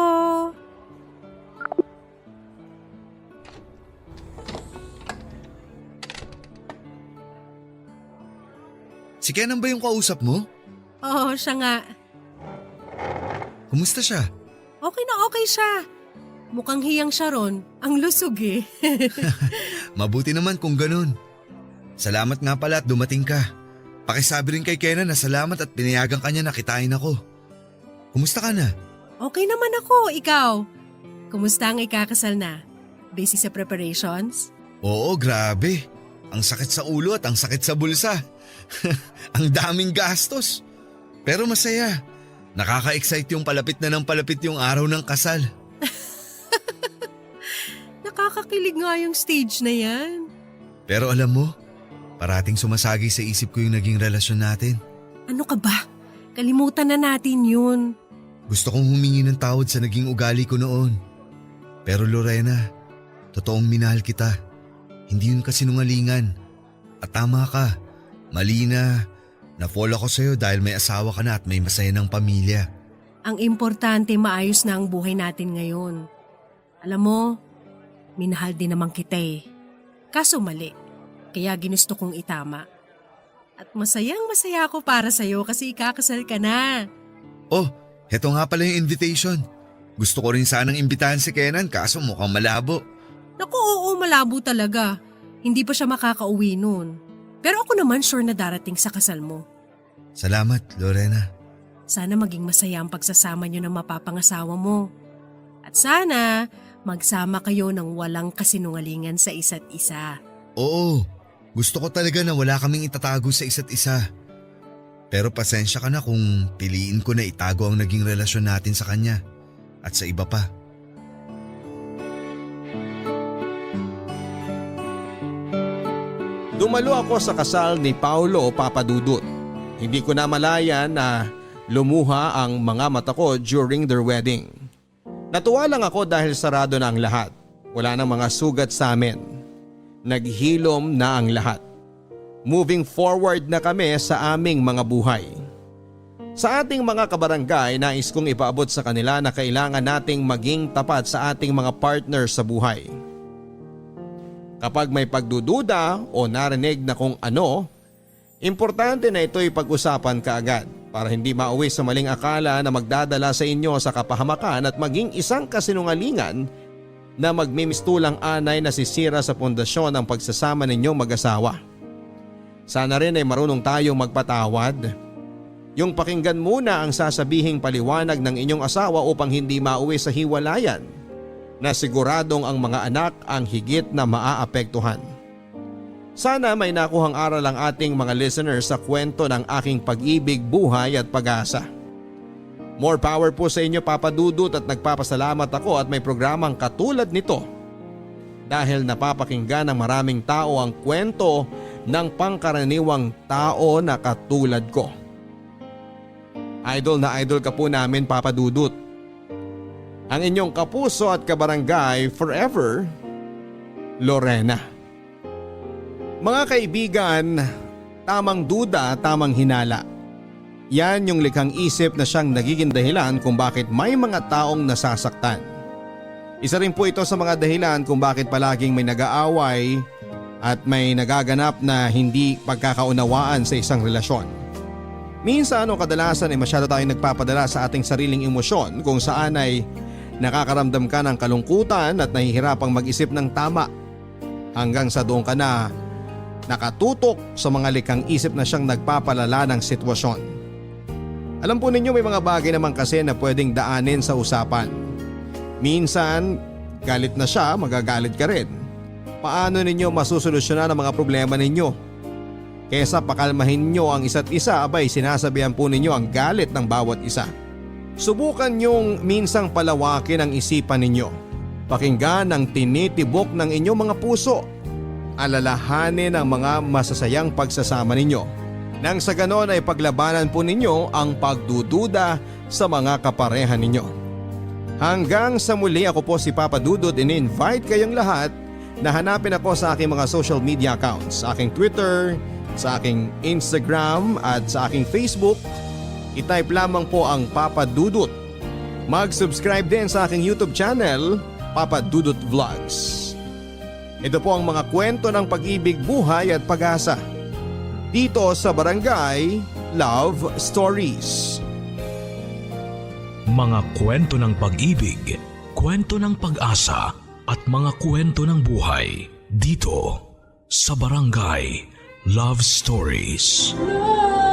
Si Kenan ba yung kausap mo? Oo, siya nga. Kumusta siya? Okay na okay siya. Mukhang hiyang siya ron. Ang lusog eh. Mabuti naman kung ganun. Salamat nga pala at dumating ka. Pakisabi rin kay Kenan na salamat at pinayagan ka niya na kitain ako. Kumusta ka na? Okay naman ako, ikaw. Kumusta ang ikakasal na? Busy sa preparations? Oo, grabe. Ang sakit sa ulo at ang sakit sa bulsa. Ang daming gastos. Pero masaya. Nakaka-excite yung palapit na ng palapit yung araw ng kasal. Nakakakilig nga yung stage na yan. Pero alam mo, parating sumasagi sa isip ko yung naging relasyon natin. Ano ka ba? Kalimutan na natin yun. Gusto kong humingi ng tawad sa naging ugali ko noon. Pero Lorena, totoong minahal kita. Hindi yun kasinungalingan. At tama ka, mali na-fall ako sa'yo dahil may asawa ka na at may masaya ng pamilya. Ang importante, maayos na ang buhay natin ngayon. Alam mo, minahal din naman kita eh. Kaso mali, kaya ginusto kong itama. At masayang masaya ako para sa'yo kasi ikakasal ka na. Oh, heto nga pala yung invitation. Gusto ko rin sanang imbitahan si Kenan kaso mukhang malabo. Naku, oo, malabo talaga. Hindi pa siya makakauwi nun. Pero ako naman sure na darating sa kasal mo. Salamat, Lorena. Sana maging masaya ang pagsasama niyo ng mapapangasawa mo. At sana magsama kayo ng walang kasinungalingan sa isa't isa. Oo, gusto ko talaga na wala kaming itatago sa isa't isa. Pero pasensya ka na kung piliin ko na itago ang naging relasyon natin sa kanya at sa iba pa. Dumalo ako sa kasal ni Paolo o Papa Dudut. Hindi ko na malaya na lumuha ang mga mata ko during their wedding. Natuwa lang ako dahil sarado na ang lahat. Wala nang mga sugat sa amin. Naghilom na ang lahat. Moving forward na kami sa aming mga buhay. Sa ating mga kabarangay, nais kong ipaabot sa kanila na kailangan nating maging tapat sa ating mga partner sa buhay. Kapag may pagdududa o narinig na kung ano, importante na ito'y pag-usapan kaagad para hindi mauwi sa maling akala na magdadala sa inyo sa kapahamakan at maging isang kasinungalingan na magmimistulang anay na sisira sa pundasyon ng pagsasama ninyong mag-asawa. Sana rin ay marunong tayong magpatawad. Yung pakinggan muna ang sasabihing paliwanag ng inyong asawa upang hindi mauwi sa hiwalayan na siguradong ang mga anak ang higit na maaapektuhan. Sana may nakuhang aral ang ating mga listeners sa kwento ng aking pag-ibig, buhay at pag-asa. More power po sa inyo, Papa Dudut, at nagpapasalamat ako at may programang katulad nito dahil napapakinggan ng maraming tao ang kwento ng pangkaraniwang tao na katulad ko. Idol na idol ka po namin, Papa Dudut. Ang inyong kapuso at kabarangay forever, Lorena. Mga kaibigan, tamang duda, tamang hinala. Yan yung likhang isip na siyang nagiging dahilan kung bakit may mga taong nasasaktan. Isa rin po ito sa mga dahilan kung bakit palaging may nag-aaway at may nagaganap na hindi pagkakaunawaan sa isang relasyon. Minsan o kadalasan ay masyado tayong nagpapadala sa ating sariling emosyon kung saan ay nakakaramdam ka ng kalungkutan at nahihirapang mag-isip ng tama hanggang sa doon ka na nakatutok sa mga likhang isip na siyang nagpapalala ng sitwasyon. Alam po ninyo may mga bagay naman kasi na pwedeng daanin sa usapan. Minsan, galit na siya, magagalit ka rin. Paano ninyo masusolusyonan ang mga problema ninyo? Kesa pakalmahin nyo ang isa't isa, abay sinasabihan po ninyo ang galit ng bawat isa. Subukan nyong minsang palawakin ang isipan ninyo. Pakinggan ang tinitibok ng inyong mga puso. Alalahanin ang mga masasayang pagsasama ninyo. Nang sa ganon ay paglabanan po ninyo ang pagdududa sa mga kapareha ninyo. Hanggang sa muli, ako po si Papa Dudut, in-invite kayong lahat na hanapin ako sa aking mga social media accounts, sa aking Twitter, sa aking Instagram at sa aking Facebook. I-type lamang po ang Papa Dudut. Mag-subscribe din sa aking YouTube channel, Papa Dudut Vlogs. Ito po ang mga kwento ng pag-ibig, buhay at pag-asa dito sa Barangay Love Stories. Mga kwento ng pag-ibig, kwento ng pag-asa at mga kwento ng buhay dito sa Barangay Love Stories. Love